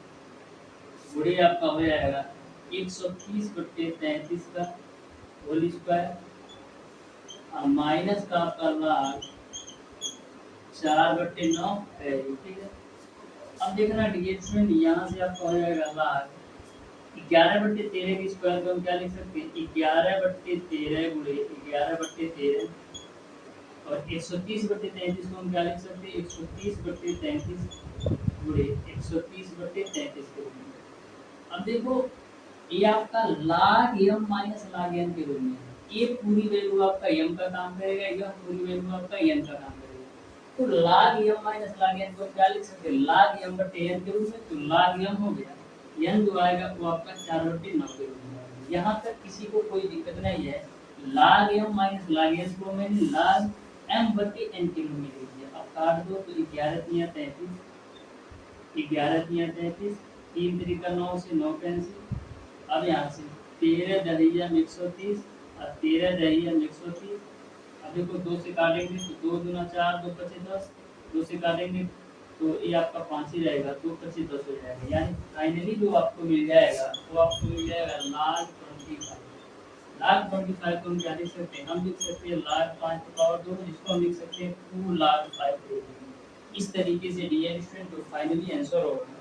गुणे आपका हो जाएगा 130/33 का होल स्क्वायर और माइनस का आपका log 4/9 है। ठीक है, अब देखना डिविजन यहाँ से आपका हो जाएगा log 11/13 की स्क्वायर को हम क्या लिख सकते हैं, 11/13 गुणे 11/13 और 130/33 को हम क्या लिख सकते हैं, 130/33 गुणे 130/33 के रूप में। अब देखो ये आपका log m minus log n के रूप में है। ये पूरी वैल्यू आपका m का काम करेगा, यह पूरी वैल्यू आपका n का काम करेगा। तो log m minus log n को हम क्या लिख सकते हैं, log m/n के रूप में। तो log m हो गया, n जो आएगा वो आपका 4/9 के रूप में आएगा। यहाँ तक किसी को कोई दिक्कत नहीं है। log m minus log n को मैंने log m/n के रूप में लिख दिया। अब काट दो तो 11 तिया 33, 11 तिया 33, 3 3 9 से 9 कैंसिल। अब यहाँ से 13 दहिया 130 और 13 दहिया 130। अब देखो 2 से काटेंगे तो 2 दूना 4, 2 पचे 10, 2 से काटेंगे तो ये आपका 5 ही रहेगा, 2 पचे 10 हो जाएगा। यानी फाइनली जो आपको मिल जाएगा वो आपको मिल जाएगा log 25। log 25 को हम क्या लिख सकते हैं, हम लिख सकते हैं log 5 की पावर 2, जिसको हम लिख सकते हैं 2 log 5। इस तरीके से डियर स्टूडेंट तो फाइनली आंसर होगा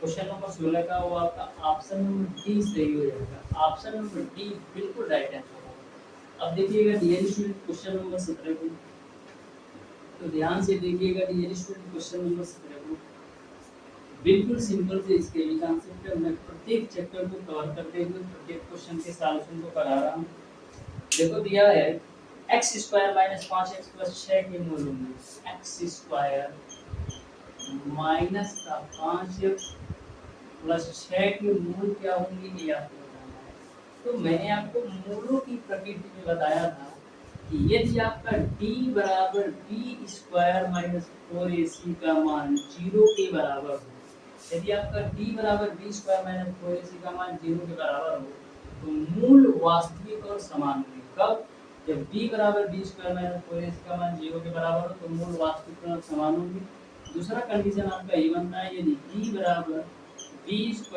क्वेश्चन नंबर 16 का वो आपका ऑप्शन नंबर डी सही हो जाएगा। ऑप्शन नंबर डी बिल्कुल राइट आंसर होगा। अब देखिएगा डियर स्टूडेंट क्वेश्चन नंबर 17 को, तो ध्यान से देखिएगा डियर स्टूडेंट क्वेश्चन नंबर 17 को। बिल्कुल सिंपल से इसके भी कॉन्सेप्ट है। मैं प्रत्येक चैप्टर को कवर करते हुए प्रत्येक क्वेश्चन के सॉल्यूशन को करा रहा हूँ। देखो दिया है x² - 5x + 6 के मूल होंगे। x² माइनस का 5x प्लस 6 के मूल क्या होंगे ये आपको बताना है। तो मैंने आपको मूलों की प्रकृति में बताया था कि यदि आपका d बराबर b² - 4ac का मान 0 के बराबर हो, यदि आपका d बराबर b² - 4ac का मान 0 के बराबर हो तो मूल वास्तविक और समान होंगे। कब? जब d बराबर b² - 4ac का मान 0 के बराबर हो तो मूल वास्तविक और समान होंगे। दूसरा कंडीशन आपका ये बनता है यदि d बराबर b² -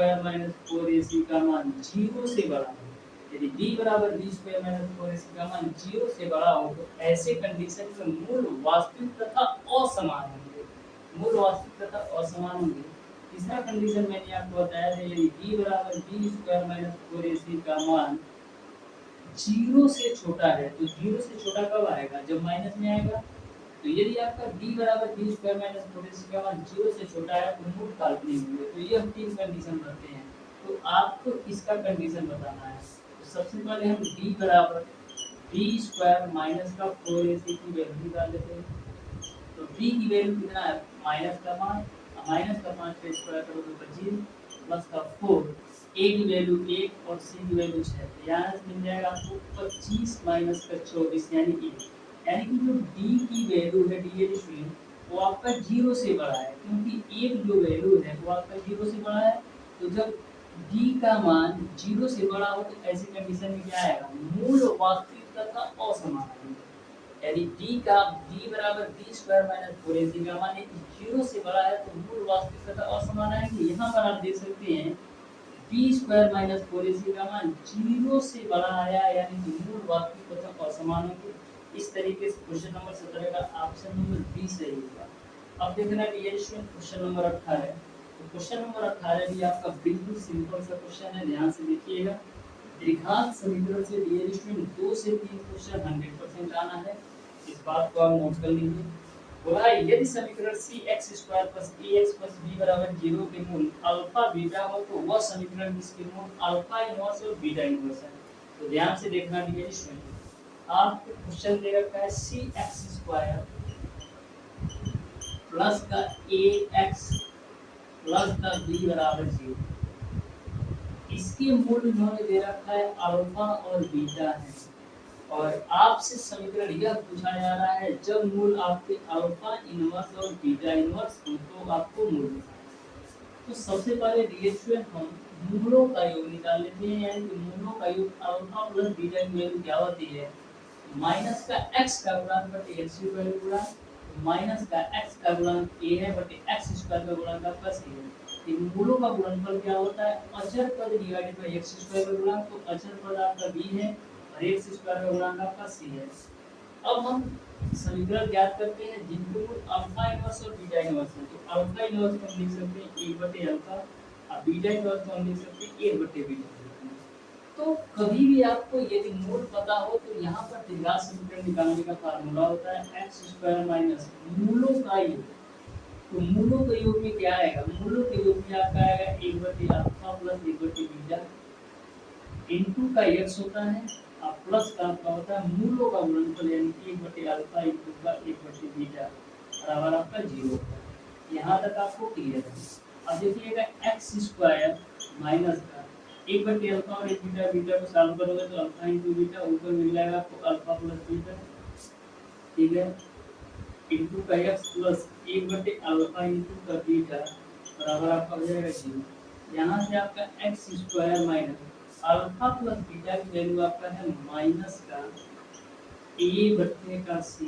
4ac का मान 0 से बड़ा हो, यदि d बराबर b² - 4ac का मान 0 से बड़ा हो तो ऐसे कंडीशन में मूल वास्तविक तथा असमान होंगे। मूल वास्तविक तथा असमान होंगे। तीसरा कंडीशन मैंने आपको बताया था यदि d बराबर b² - 4ac का मान 0 से छोटा है, तो 0 से छोटा कब आएगा? जब माइनस में आएगा। तो यदि आपका d बराबर b² - 4ac का मान 0 से छोटा है तो मूल काल्पनिक होंगे। तो ये 3 कंडीशन बनते हैं। तो आपको इसका कंडीशन बताना है। तो सबसे पहले हम d बराबर b² माइनस का 4ac की वैल्यू निकाल लेते हैं। तो b की वैल्यू कितना है? माइनस का 5, माइनस का 5 का स्क्वायर करो तो 25 प्लस का 4, a की वैल्यू 1 और c की वैल्यू 6। यहाँ से मिल जाएगा आपको 25 माइनस का 24 यानी 1। यानी कि जो d की वैल्यू है डी स्टूडेंट वो आपका 0 से बड़ा है, क्योंकि एक जो वैल्यू है वो आपका 0 से बड़ा है। तो जब d का मान 0 से बड़ा हो तो ऐसी कंडीशन में क्या आएगा? मूल वास्तविक तथा असमान होंगे। यदि d बराबर b² - 4ac का मान 0 से बड़ा है तो मूल वास्तविक तथा असमान आएंगे। यहाँ पर आप देख सकते हैं b² - 4ac का मान 0 से बड़ा आया, यानी कि मूल वास्तविक तथा असमान होंगे। इस तरीके से क्वेश्चन नंबर 17 का ऑप्शन नंबर बी सही होगा। अब देखना डियर स्टूडेंट क्वेश्चन नंबर 18। तो क्वेश्चन नंबर 18 भी आपका बिल्कुल सिंपल सा क्वेश्चन है, ध्यान से देखिएगा। द्विघात समीकरण से डियर स्टूडेंट 2 से 3 क्वेश्चन 100% आना है, इस बात को आप नोट कर लीजिए। बोला यदि समीकरण cx² + ax + b बराबर 0 के मूल अल्फा बीटा हो तो वह समीकरण जिसके मूल अल्फा इनवर्स और बीटा इनवर्स है। तो ध्यान से देखना डियर स्टूडेंट, आपको क्वेश्चन दे रखा है cx² प्लस का ax प्लस का b बराबर 0। इसके मूल इन्होंने दे रखा है अल्फा और बीटा है, और आपसे समीकरण यह पूछा जा रहा है जब मूल आपके अल्फा इनवर्स और बीटा इनवर्स हो तो आपको मूल। तो सबसे पहले डियर स्टूडेंट हम मूलों का योग निकाल लेते हैं, यानी कि मूलों का योग अल्फा प्लस बीटा की वैल्यू क्या होती है, माइनस का x का गुणन बटे x स्क्वायर गुणा माइनस का x का गुणन a है बटे x स्क्वायर का गुणन का प्लस a है। इन मूलों का गुणनफल क्या होता है, अचर पद डिवाइडेड बाय x स्क्वायर का गुणन, तो अचर पद आपका b है और x स्क्वायर का गुणन का प्लस c है। अब हम समीकरण ज्ञात करते हैं जिनके मूल अल्फा इनवर्स और बीटा इनवर्स है। तो अल्फा इनवर्स को हम लिख सकते हैं 1 बटे अल्फा और बीटा इनवर्स को हम लिख सकते हैं 1 बटे बीटा। तो कभी भी आपको यदि मूल पता हो तो यहाँ पर त्रिघात समीकरण निकालने का फार्मूला होता है एक्स स्क्वायर माइनस मूलों का योग। तो मूलों के योग में क्या आएगा, मूलों के योग में आपका आएगा 1 बटे अल्फा प्लस 1 बटे बीटा इनटू का x होता है और प्लस का आपका होता है मूलों का गुणनफल, यानी कि 1 बटे अल्फा इनटू का 1 बटे बीटा बराबर आपका 0 होता है। यहाँ तक आपको क्लियर है। अब देखिएगा एक्स स्क्वायर माइनस का 1 बटे अल्फा और 1 बीटा, बीटा को सॉल्व करोगे तो अल्फा इनटू बीटा ऊपर मिल जाएगा आपको अल्फा प्लस बीटा, ठीक है, इनटू का x प्लस 1 बटे अल्फा इनटू का बीटा बराबर आपका हो जाएगा 0। यहाँ से आपका x square minus alpha plus beta की वैल्यू आपका है माइनस का a बटे का c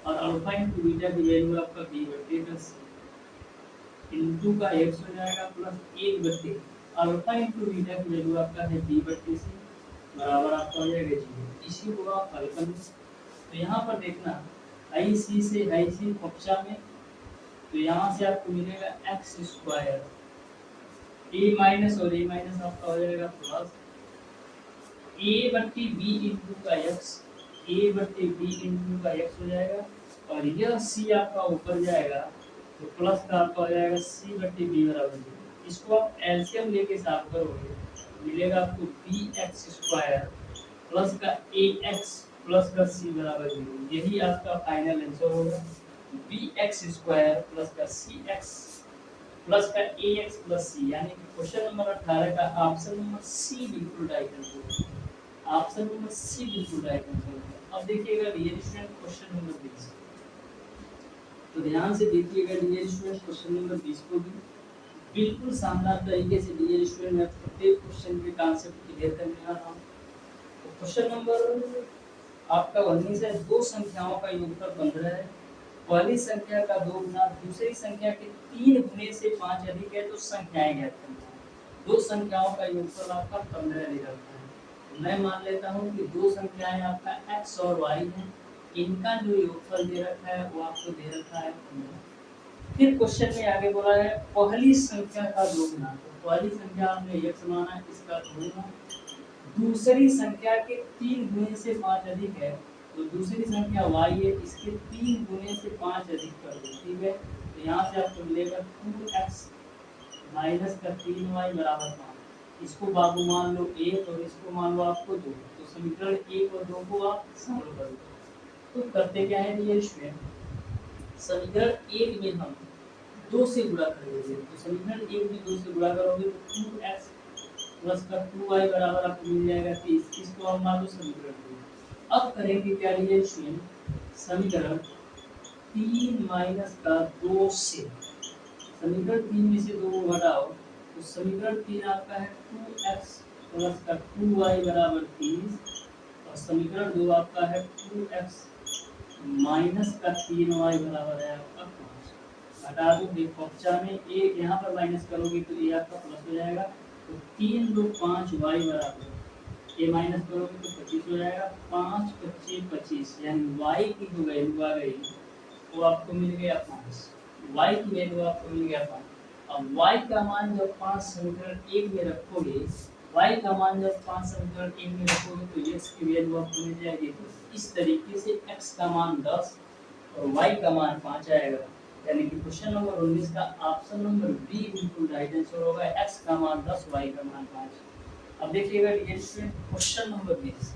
और अल्फा इनटू बीटा की वैल्यू आपका b बटे का c इनटू का x हो जाएगा प्लस 1 बटे अल्फा इनटू बीटा की वैल्यू आपका है b बटे c बराबर आपका हो जाएगा 0। इसी को आप हल कर लो। तो यहाँ पर देखना IC से IC कक्षा में, तो यहाँ से आपको मिलेगा एक्स स्क्वायर a माइनस और a माइनस आपका हो जाएगा प्लस a बट्टी b इंटू का x, a बट्टी b इंटू का x हो जाएगा और यह c आपका ऊपर जाएगा तो प्लस का आपका हो जाएगा c बट्टी b बराबर 0। इसको आप एलसीएम लेके साफ करोगे मिलेगा आपको bx स्क्वायर प्लस का ax प्लस का c बराबर 0। यही आपका फाइनल आंसर होगा, bx स्क्वायर प्लस का cx प्लस का ax प्लस c, यानी कि क्वेश्चन नंबर 18 का ऑप्शन नंबर सी बिल्कुल राइट आंसर है। ऑप्शन नंबर सी बिल्कुल राइट आंसर है। अब देखिएगा डियर स्टूडेंट क्वेश्चन नंबर 20, तो ध्यान से देखिएगा डियर स्टूडेंट क्वेश्चन नंबर 20 को भी बिल्कुल शानदार तरीके से डियर स्टूडेंट मैं प्रत्येक क्वेश्चन के कॉन्सेप्ट क्लियर करने आ रहा हूँ। तो क्वेश्चन नंबर आपका 19 है, दो संख्याओं का योगफल 15 है, पहली संख्या का 2 गुना दूसरी संख्या के 3 गुने से 5 अधिक है, तो संख्याएं ज्ञात करना है। दो संख्याओं का योगफल आपका 15 निकलता है। मैं मान लेता हूं कि दो संख्याएं आपका x और y हैं, इनका जो योगफल दे रखा है वो आपको दे रखा है 15। फिर क्वेश्चन में आगे बोला है पहली संख्या का 2 गुना, तो पहली संख्या आपने x माना, इसका 2 गुना, दूसरी संख्या के 3 गुने से 5 अधिक है, तो दूसरी संख्या y है, इसके 3 गुने से 5 अधिक कर दो, ठीक है। तो यहाँ से आपको मिलेगा 2x माइनस का 3y बराबर 5। इसको बाबू मान लो 1 और इसको मान लो आपको 2। तो समीकरण 1 और 2 को आप सॉल्व कर लो। तो करते क्या है ये स्टूडेंट, समीकरण 1 में हम 2 से गुणा करेंगे, तो समीकरण 1 में 2 से गुणा करोगे तो 2x प्लस का 2y बराबर आपको मिल जाएगा 30। इसको हम मान लो समीकरण 2। अब करेंगे क्या लिए स्टूडेंट, समीकरण 3 माइनस का 2 से समीकरण 3 में से 2 को घटाओ तो समीकरण 3 आपका है 2x प्लस का 2y बराबर 30 और समीकरण 2 आपका है 2x माइनस का 3y बराबर है आपका 5। घटा दो देखो कक्षा में एक यहाँ पर माइनस करोगे तो ये आपका प्लस हो जाएगा, तो 3 2 5 y बराबर ये माइनस करोगे तो 25 हो जाएगा, 5 25 25, यानी y की जो वैल्यू आ गई वो आपको मिल गया 5। y की वैल्यू आपको मिल गया 5। अब y का मान जब 5 समीकरण 1 में रखोगे, y का मान जब 5 समीकरण 1 में रखोगे तो x की वैल्यू आपको मिल जाएगी। तो इस तरीके से x का मान 10 और y का मान 5 आएगा, यानी कि क्वेश्चन नंबर 19 का ऑप्शन नंबर बी बिल्कुल राइट आंसर होगा, x का मान 10 y का मान 5। अब देखिएगा डियर स्टूडेंट क्वेश्चन नंबर 20।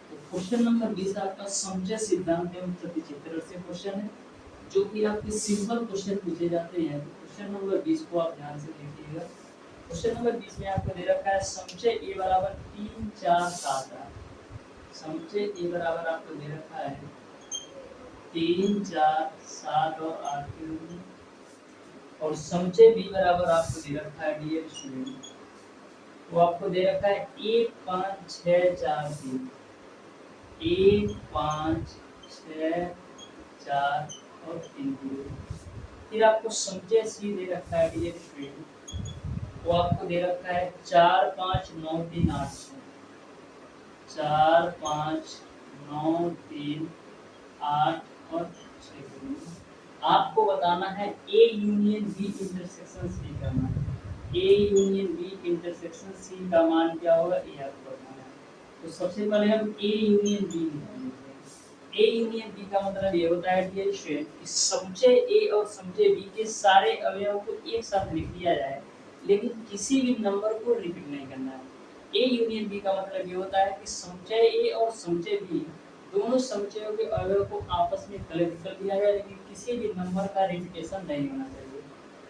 तो क्वेश्चन नंबर 20 आपका संचय सिद्धांत एवं प्रतिचित्रण से क्वेश्चन है, जो कि आपके सिंपल क्वेश्चन पूछे जाते हैं। तो क्वेश्चन नंबर 20 को आप ध्यान से देखिएगा। क्वेश्चन नंबर 20 में आपको दे रखा है संचय a बराबर 3 4 7 8। संचय a बराबर आपको दे रखा है 3 4 7 और 8 के रूप में, और संचय b बराबर आपको दे रखा है डियर स्टूडेंट वो आपको दे रखा है 1 5 6 4 3, 1 5 6 4 और 3 फिर आपको समझे सी दे रखा है डियर स्टूडेंट, वो आपको दे रखा है 4 5 9 3 8 4 5 9 3 8 और 6। आपको बताना है A union B intersection C का मान। A union B intersection C का मान क्या होगा, ये आपको बताना है। तो सबसे पहले हम ए यूनियन बी निकालेंगे। ए यूनियन बी का मतलब ये होता है कि समचय ए और समचय बी के सारे अवयवों को एक साथ लिख लिया जाए, लेकिन किसी भी नंबर को रिपीट नहीं करना है। ए यूनियन बी का मतलब ये होता है कि समचय ए और समचय बी दोनों समचयों के अवयव को आपस में कलेक्ट कर दिया जाए, लेकिन किसी भी नंबर का रिपीटेशन नहीं होना चाहिए।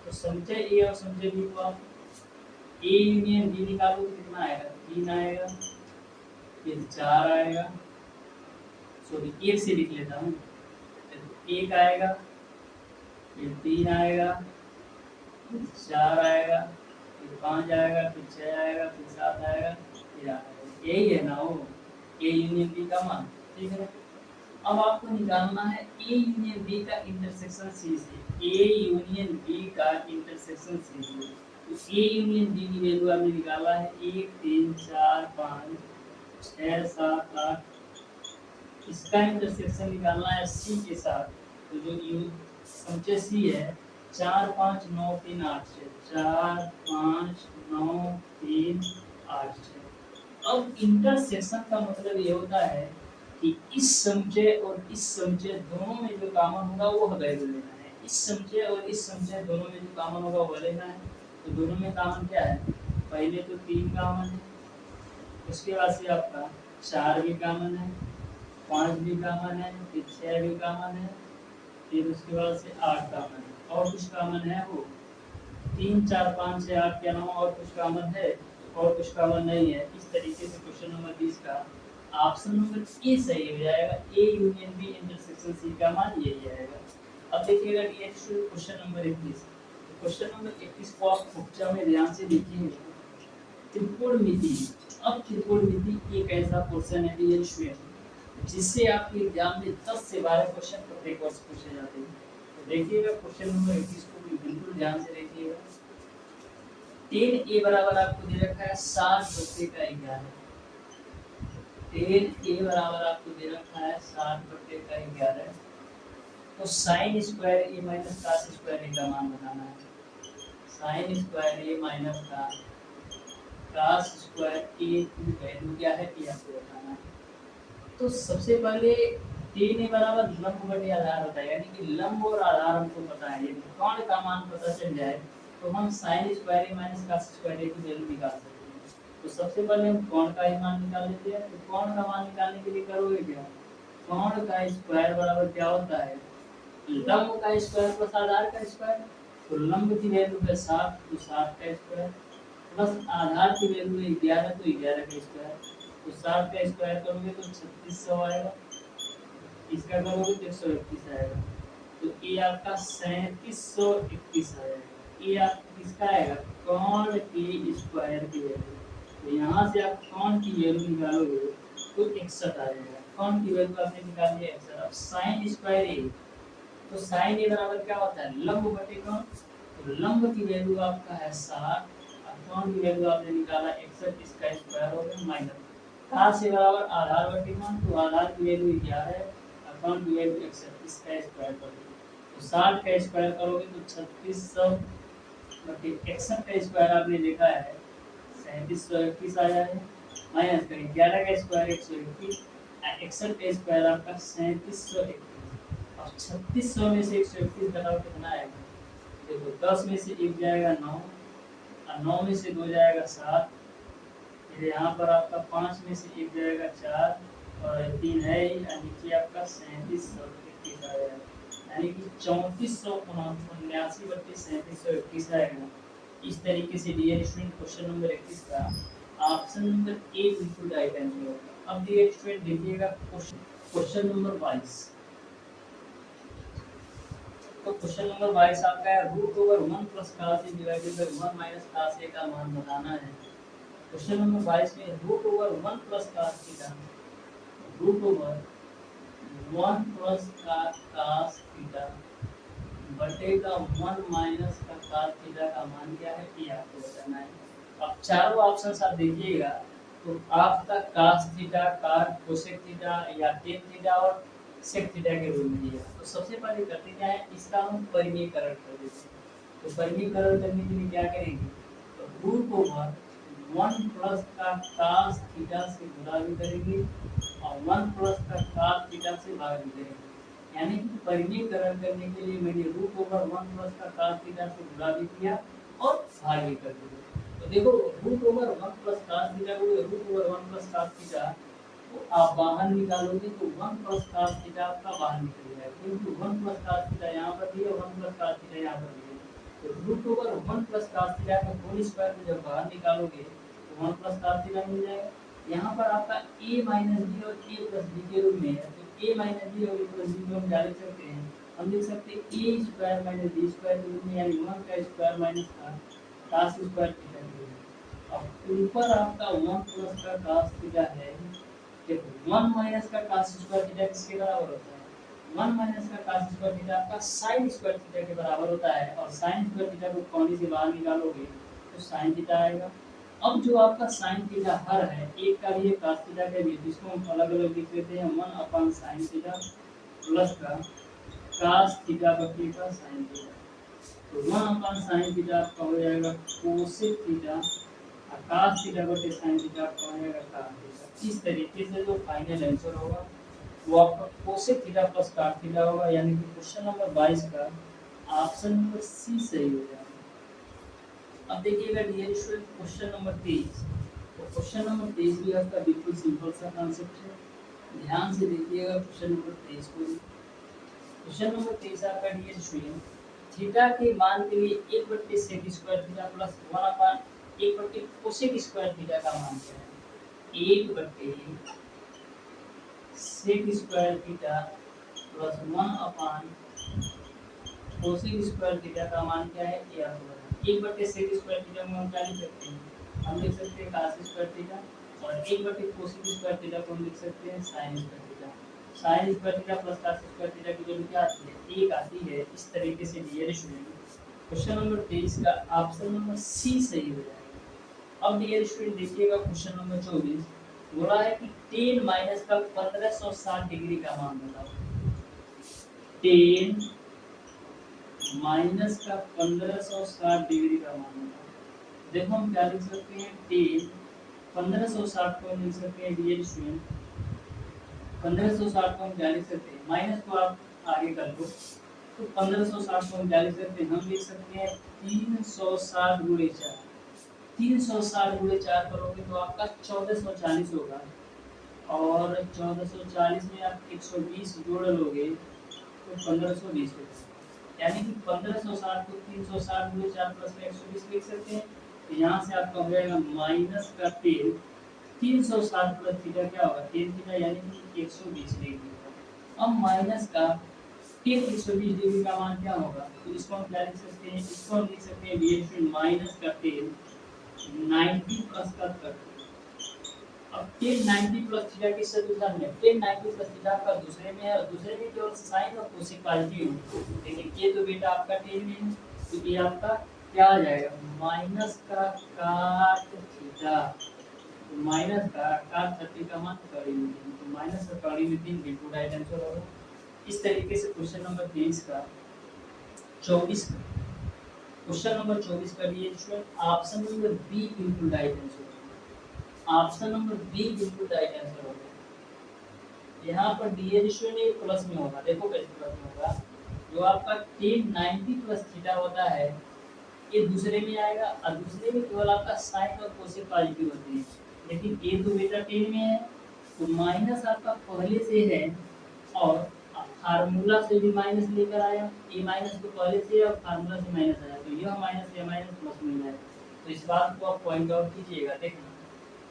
तो समचय ए और समचय बी को आप ए यूनियन बी निकालो तो कितना आएगा, 3 आएगा, फिर 4 आएगा, सॉरी 1 से लिख लेता हूँ, 1 आएगा, फिर 3 आएगा, फिर 4 आएगा, फिर 5 आएगा, फिर 6 आएगा, फिर 7 आएगा, फिर 8 आएगा। यही है ना वो ए यूनियन बी का मान, ठीक है। अब आपको निकालना है ए यूनियन बी का इंटरसेक्शन सी से। ए यूनियन बी का इंटरसेक्शन सी से, तो ए यूनियन बी की वैल्यू आपने निकाला है 1 3 4 5 6 7 8, इसका इंटरसेक्शन निकालना है सी के साथ। तो जो समचय सी है 4 5 9 3 8 6, 4 5 9 3 8 6। अब इंटरसेक्शन का मतलब ये होता है कि इस समचय और इस समचय दोनों में जो कॉमन होगा वो वैल्यू लेना है। इस समचय और इस समचय दोनों में जो कॉमन होगा वो लेना है। तो दोनों में कॉमन क्या है, पहले तो 3 कॉमन है, उसके बाद से आपका 4 भी कॉमन है, 5 भी कॉमन है, फिर 6 भी कॉमन है, फिर उसके बाद से 8 कॉमन है, और कुछ कॉमन है वो 3 4 5 6 8 के अलावा और कुछ कॉमन है, और कुछ कॉमन नहीं है। इस तरीके से क्वेश्चन नंबर 20 का ऑप्शन नंबर ए सही हो जाएगा। A union B intersection C का मान यही आएगा। अब देखिएगा क्वेश्चन नंबर 21। तो क्वेश्चन नंबर 21 को आप उपचा में ध्यान से देखिएगा, त्रिकोणमिति। अब त्रिकोणमिति एक ऐसा क्वेश्चन है डियर स्टूडेंट जिससे आपके एग्जाम में 10 से 12 क्वेश्चन प्रत्येक वर्ष पूछे जाते हैं। तो देखिएगा क्वेश्चन नंबर 21 को भी बिल्कुल ध्यान से देखिएगा। 10 ए बराबर आपको दे रखा है 60/11। 10 ए बराबर आपको दे रखा है 60/11। तो साइन स्क्वायर ए माइनस कॉस स्क्वायर ए का मान बताना है। साइन स्क्वायर ए माइनस कॉस स्क्वायर ए की वैल्यू क्या है ये आपको बताना है। तो सबसे पहले 10 ए बराबर लंब बटे आधार होता है, यानी कि लंब और आधार हमको पता है। यदि कोण का मान पता चल जाए तो हम साइन स्क्वायर ए माइनस कॉस स्क्वायर ए की वैल्यू निकाल सकते हैं। तो सबसे पहले हम कोण का ही मान निकाल लेते हैं। तो कोण का मान निकालने के लिए करोगे क्या, कोण का स्क्वायर बराबर क्या होता है, लंब का स्क्वायर प्लस आधार का स्क्वायर। तो लंब की वैल्यू है 7, तो 7 का स्क्वायर प्लस आधार की वैल्यू है 11, तो 11 का स्क्वायर। तो 7 का स्क्वायर करोगे तो 3600 आएगा, इसका करोगे तो 131 आएगा। तो ये आपका 3731 आएगा। ये आप किसका आएगा, कोण के स्क्वायर की वैल्यू। तो यहाँ से आप कोण की वैल्यू निकालोगे तो 61 आएगा। कोण की वैल्यू आपने निकाल लिया 61। अब साइन स्क्वायर ए, तो साइन ए बराबर क्या होता है, लंब बटे कोण। तो लंब की वैल्यू आपका है 60 और कोण की वैल्यू आपने निकाला 61, इसका स्क्वायर हो गया माइनस कॉस ए बराबर आधार बटे कोण। तो आधार की वैल्यू 11 है और कोण की वैल्यू 61, इसका स्क्वायर कर दो। तो 60 का स्क्वायर करोगे तो 3600 बटे 61 का स्क्वायर आपने देखा है 3721 आ जाएगा, माइनस करें 11 का स्क्वायर 121, 61 का स्क्वायर आपका 3721। अब 3600 में से 121 घटाओ कितना आएगा, देखो 10 में से 1 जाएगा 9, और 9 में से 2 जाएगा 7, फिर यहाँ पर आपका 5 में से 1 जाएगा 4, और 3 है ही, और नीचे आपका 3721 आ जाएगा, यानी कि 3479/3721 आएगा। इस तरीके से डियर स्टूडेंट क्वेश्चन नंबर 21 का ऑप्शन नंबर ए बिल्कुल राइट आंसर होगा। अब डियर स्टूडेंट देखिएगा क्वेश्चन नंबर 22। तो क्वेश्चन नंबर 22 आपका है √1 + cos a / 1 - cos a का मान बताना है। क्वेश्चन नंबर 22 में root over 1 plus cos theta, root over 1 plus cos theta बटेगा 1 माइनस का cos थीटा का मान क्या है ये आपको बताना है। अब चारों ऑप्शंस आप देखिएगा तो आपका cos थीटा, कोसेक थीटा या टेन थीटा और सेक थीटा के रूप में दिया। तो सबसे पहले करते क्या है, इसका हम परिमीकरण कर देते हैं। तो परिमीकरण करने के लिए क्या करेंगे, तो रूट ओवर 1 प्लस का cos थीटा से गुणा भी करेंगे और 1 प्लस का cos थीटा से भाग भी करेंगे। यानी कि परिमीकरण करने के लिए मैंने रूट ओवर 1 प्लस का cos थीटा से गुणा भी किया और भाग भी कर दिया। तो देखो root over 1 plus cos theta को root over 1 plus cos theta तो आप बाहर निकालोगे तो 1 प्लस cos थीटा आपका बाहर निकल जाएगा, क्योंकि 1 प्लस cos थीटा यहाँ पर दिया, 1 प्लस cos थीटा यहाँ पर दिया। तो root over 1 plus cos theta का होल स्क्वायर में जब बाहर निकालोगे तो 1 प्लस cos थीटा मिल जाएगा। यहाँ पर आपका a माइनस बी और a प्लस बी के रूप में है, तो a माइनस बी और a प्लस बी को हम क्या लिख सकते हैं, हम लिख सकते हैं a square minus b square के रूप में, यानी 1 का square minus cos square theta के रूप में। अब ऊपर आपका 1 प्लस का cos थीटा है, देखो 1 माइनस का cos स्क्वायर थीटा किसके बराबर होता है, 1 माइनस का cos स्क्वायर थीटा आपका sin स्क्वायर थीटा के बराबर होता है, और sin स्क्वायर थीटा को कोने से बाहर निकालोगे तो sin थीटा आएगा। अब जो आपका sin थीटा हर है, एक का भी है cos थीटा का भी, जिसको हम अलग-अलग लिख लेते हैं 1 अपॉन sin थीटा प्लस का cos थीटा बटे का sin थीटा। तो 1 अपॉन sin थीटा आपका हो जाएगा cosec थीटा और cos थीटा बटे sin थीटा आपका हो जाएगा tan थीटा। इस तरीके से जो फाइनल आंसर होगा वो आपका cosec theta plus cot theta होगा, यानी कि क्वेश्चन नंबर 22 का ऑप्शन नंबर सी सही हो जाएगा। अब देखिएगा डियर स्टूडेंट क्वेश्चन नंबर 23। तो क्वेश्चन नंबर 23 भी आपका बिल्कुल सिंपल सा कॉन्सेप्ट है, ध्यान से देखिएगा क्वेश्चन नंबर 23 को। क्वेश्चन नंबर 23 आपका डियर स्टूडेंट थीटा के मान के लिए 1/sec square theta plus 1 upon 1/cosec square theta का मान क्या है, 1/sec square theta plus 1 upon cosec square theta का मान क्या है ये आपको बताना। 1/sec स्क्वायर थीटा को हम क्या लिख सकते हैं, हम लिख सकते हैं cos स्क्वायर थीटा, और 1/cosec स्क्वायर थीटा को हम लिख सकते हैं sin square theta. sin square theta plus cos square theta की वैल्यू क्या आती है, 1 आती है। इस तरीके से डियर स्टूडेंट क्वेश्चन नंबर 23 का ऑप्शन नंबर सी सही हो जाएगा। अब डियर स्टूडेंट देखिएगा क्वेश्चन नंबर 24 बोला है कि tan माइनस का 1560 डिग्री का मान बताओ। tan माइनस का 1560 डिग्री का मान होगा। देखो हम क्या लिख सकते हैं, टेन 1560 को हम लिख सकते हैं डियर स्टूडेंट, 1560 को हम क्या लिख सकते हैं, माइनस को आप आगे कर दो तो 1560 को हम क्या लिख सकते हैं, हम लिख सकते हैं 360 गुणे 4। 360 गुणे 4 करोगे तो आपका 1440 होगा, और 1440 में आप 120 जोड़ लोगे तो 1520 होगा। यानी कि 1560 को 360 गुणे 4 प्लस में 120 लिख सकते हैं। तो यहाँ से आपका हो जाएगा माइनस का 10, 360 प्लस थीटा क्या होगा 10 थीटा, यानी कि 120 डिग्री होगा। अब माइनस का 10 120 डिग्री का मान क्या होगा, तो इसको हम क्या लिख सकते हैं, इसको हम लिख सकते हैं डियर माइनस का 10 90 प्लस का 30। अब 1090 प्लस थीटा किस सदुदान में, 1090 प्लस थीटा का दूसरे में है, और दूसरे में केवल साइन और कोसेक पार्टी हो, लेकिन ये तो बेटा आपका 10 में है, तो ये आपका क्या आ जाएगा माइनस का cot थीटा, तो माइनस का cot 30 का मान कड़ी में 3, तो माइनस का कड़ी में 3 बिल्कुल राइट आंसर होगा। इस तरीके से क्वेश्चन नंबर 23 का 24 का क्वेश्चन नंबर 24 का लिए ऑप्शन नंबर बी बिल्कुल right answer, option number B बिल्कुल राइट आंसर होगा। यहाँ पर डीएल स्टूडेंट प्लस में होगा, देखो कैसे प्लस में होगा, जो आपका 1090 प्लस थीटा होता है ये दूसरे में आएगा, और दूसरे में केवल आपका साइन और कोसेक पॉजिटिव होती है, लेकिन ये तो बेटा 10 में है तो माइनस आपका पहले से है, और फार्मूला से भी माइनस लेकर आया, ये माइनस तो पहले से है और फार्मूला से माइनस आया, तो यह माइनस प्लस में जाएगा। तो इस बात को आप पॉइंट आउट कीजिएगा। देखना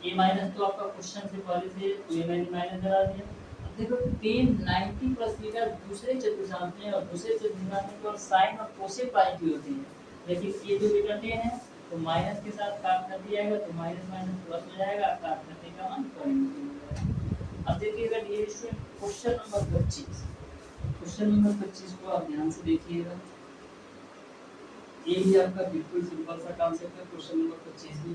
ए माइनस तो आपका क्वेश्चन से पहले से, तो ये मैंने माइनस करा दिया। अब देखो 1090 प्लस थीटा दूसरे चतुर्थांश में, और दूसरे चतुर्थांश में केवल साइन और कोसेक पॉजिटिव होती है, लेकिन ये जो बेटा 10 है तो माइनस के साथ काट कर दिया जाएगा तो माइनस माइनस प्लस हो जाएगा, काट करने का मान पॉइंट हो जाएगा। अब देखिएगा dear student question number 25, question number 25 को आप ध्यान से देखिएगा। ये भी आपका बिल्कुल सिंपल सा कॉन्सेप्ट है। क्वेश्चन नंबर 25 भी,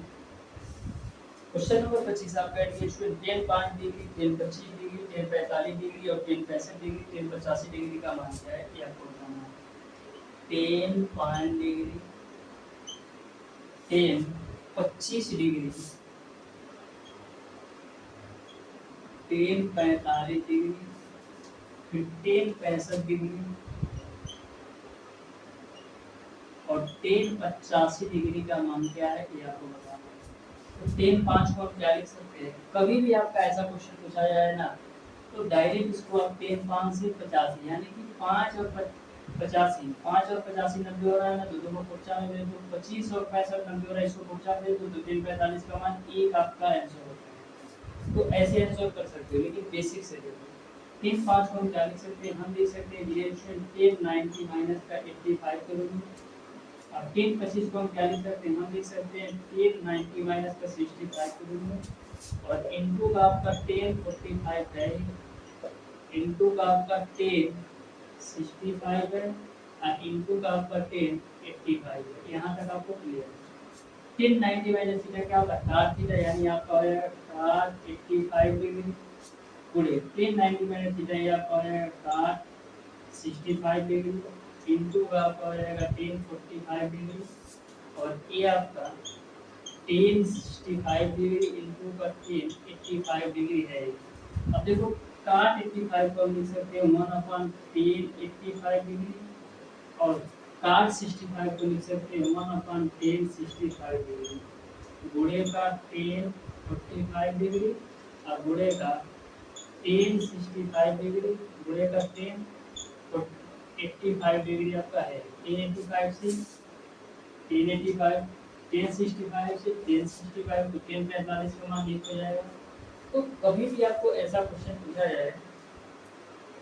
क्वेश्चन नंबर 25 आपका dear student tan 5 degree, tan 25 degree, tan 45 degree और tan 65 डिग्री, tan 85 डिग्री का मान क्या है ये आपको बताना है। tan 5 degree, tan 25 degree, tan 45 degree, फिर tan 65 डिग्री और tan 85 डिग्री का मान क्या है ये आपको बताना है। तो tan 5 को आप क्या लिख सकते हैं, कभी भी आपका ऐसा क्वेश्चन पूछा जाए ना तो डायरेक्ट इसको आप tan 5 से 85 यानी कि 5 और 85, 5 और 85 90 हो रहा है ना, तो दोनों कोचा में दे दो, 25 और 65 90 हो रहा है, इसको कोचा में दे दो, तो tan 45 का मान एक आपका आंसर होता है। तो ऐसे आंसर कर सकते हो, लेकिन बेसिक से देखो। tan 5 को हम क्या लिख सकते हैं, हम लिख सकते हैं रिएक्शन tan 90 माइनस का 85 करोगे। अब tan 25 को हम क्या लिख सकते हैं, हम लिख सकते हैं tan 90 माइनस का 65 करोगे और इनटू का आपका tan 45 है, इनटू का आपका tan 65 है और इनटू का आपका tan 85 है। यहाँ तक आपको क्लियर है। tan 90 माइनस थीटा क्या होगा, cos थीटा, यानी आपका हो जाएगा cos 85 डिग्री गुणे tan 90 माइनस थीटा ये आपका हो जाएगा cos 65 डिग्री इनटू का आपका हो जाएगा tan 45 डिग्री और ये आपका tan 65 डिग्री इनटू का tan 85 डिग्री है। अब देखो cot 85 को हम लिख सकते हैं 1/tan 85 डिग्री और cot 65 को लिख सकते हैं 1/tan 65 डिग्री गुणे का tan 45 डिग्री और गुणे का tan 65 डिग्री गुणे का tan 85 डिग्री आपका है। tan 85 से tan 85, tan 65 से tan 65 तो tan 45 का मान 1 हो जाएगा। तो कभी भी आपको ऐसा क्वेश्चन पूछा जाए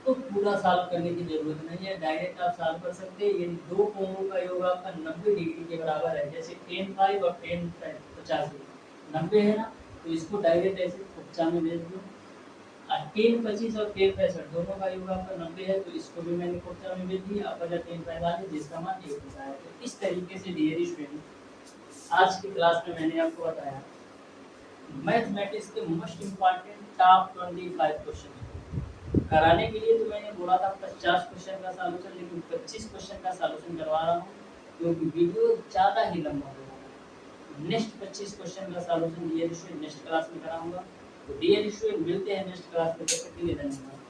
तो पूरा सॉल्व करने की जरूरत नहीं है, डायरेक्ट आप सॉल्व कर सकते हैं। यदि दो कोणों का योग आपका 90 डिग्री के बराबर है, जैसे tan 5 और tan 85 90 है ना, तो इसको डायरेक्ट ऐसे कक्षा में भेज दो। और tan 25 और tan 65 दोनों का योग आपका 90 है, तो इसको भी मैंने कक्षा में भेज दिया। अब अगर tan 45 जिसका मान 1 होता है, तो इस तरीके से डियर स्टूडेंट आज की क्लास में मैंने आपको बताया मैथमेटिक्स के मोस्ट इम्पोर्टेंट टॉप 25 क्वेश्चन कराने के लिए। तो मैंने बोला था 50 क्वेश्चन का सॉल्यूशन, लेकिन 25 क्वेश्चन का सॉल्यूशन करवा रहा हूँ क्योंकि वीडियो ज़्यादा ही लंबा हो जाएगा। नेक्स्ट 25 क्वेश्चन का solution dear student next class में कराऊंगा। तो डियर स्टूडेंट मिलते हैं नेक्स्ट क्लास में, तब तक के लिए धन्यवाद।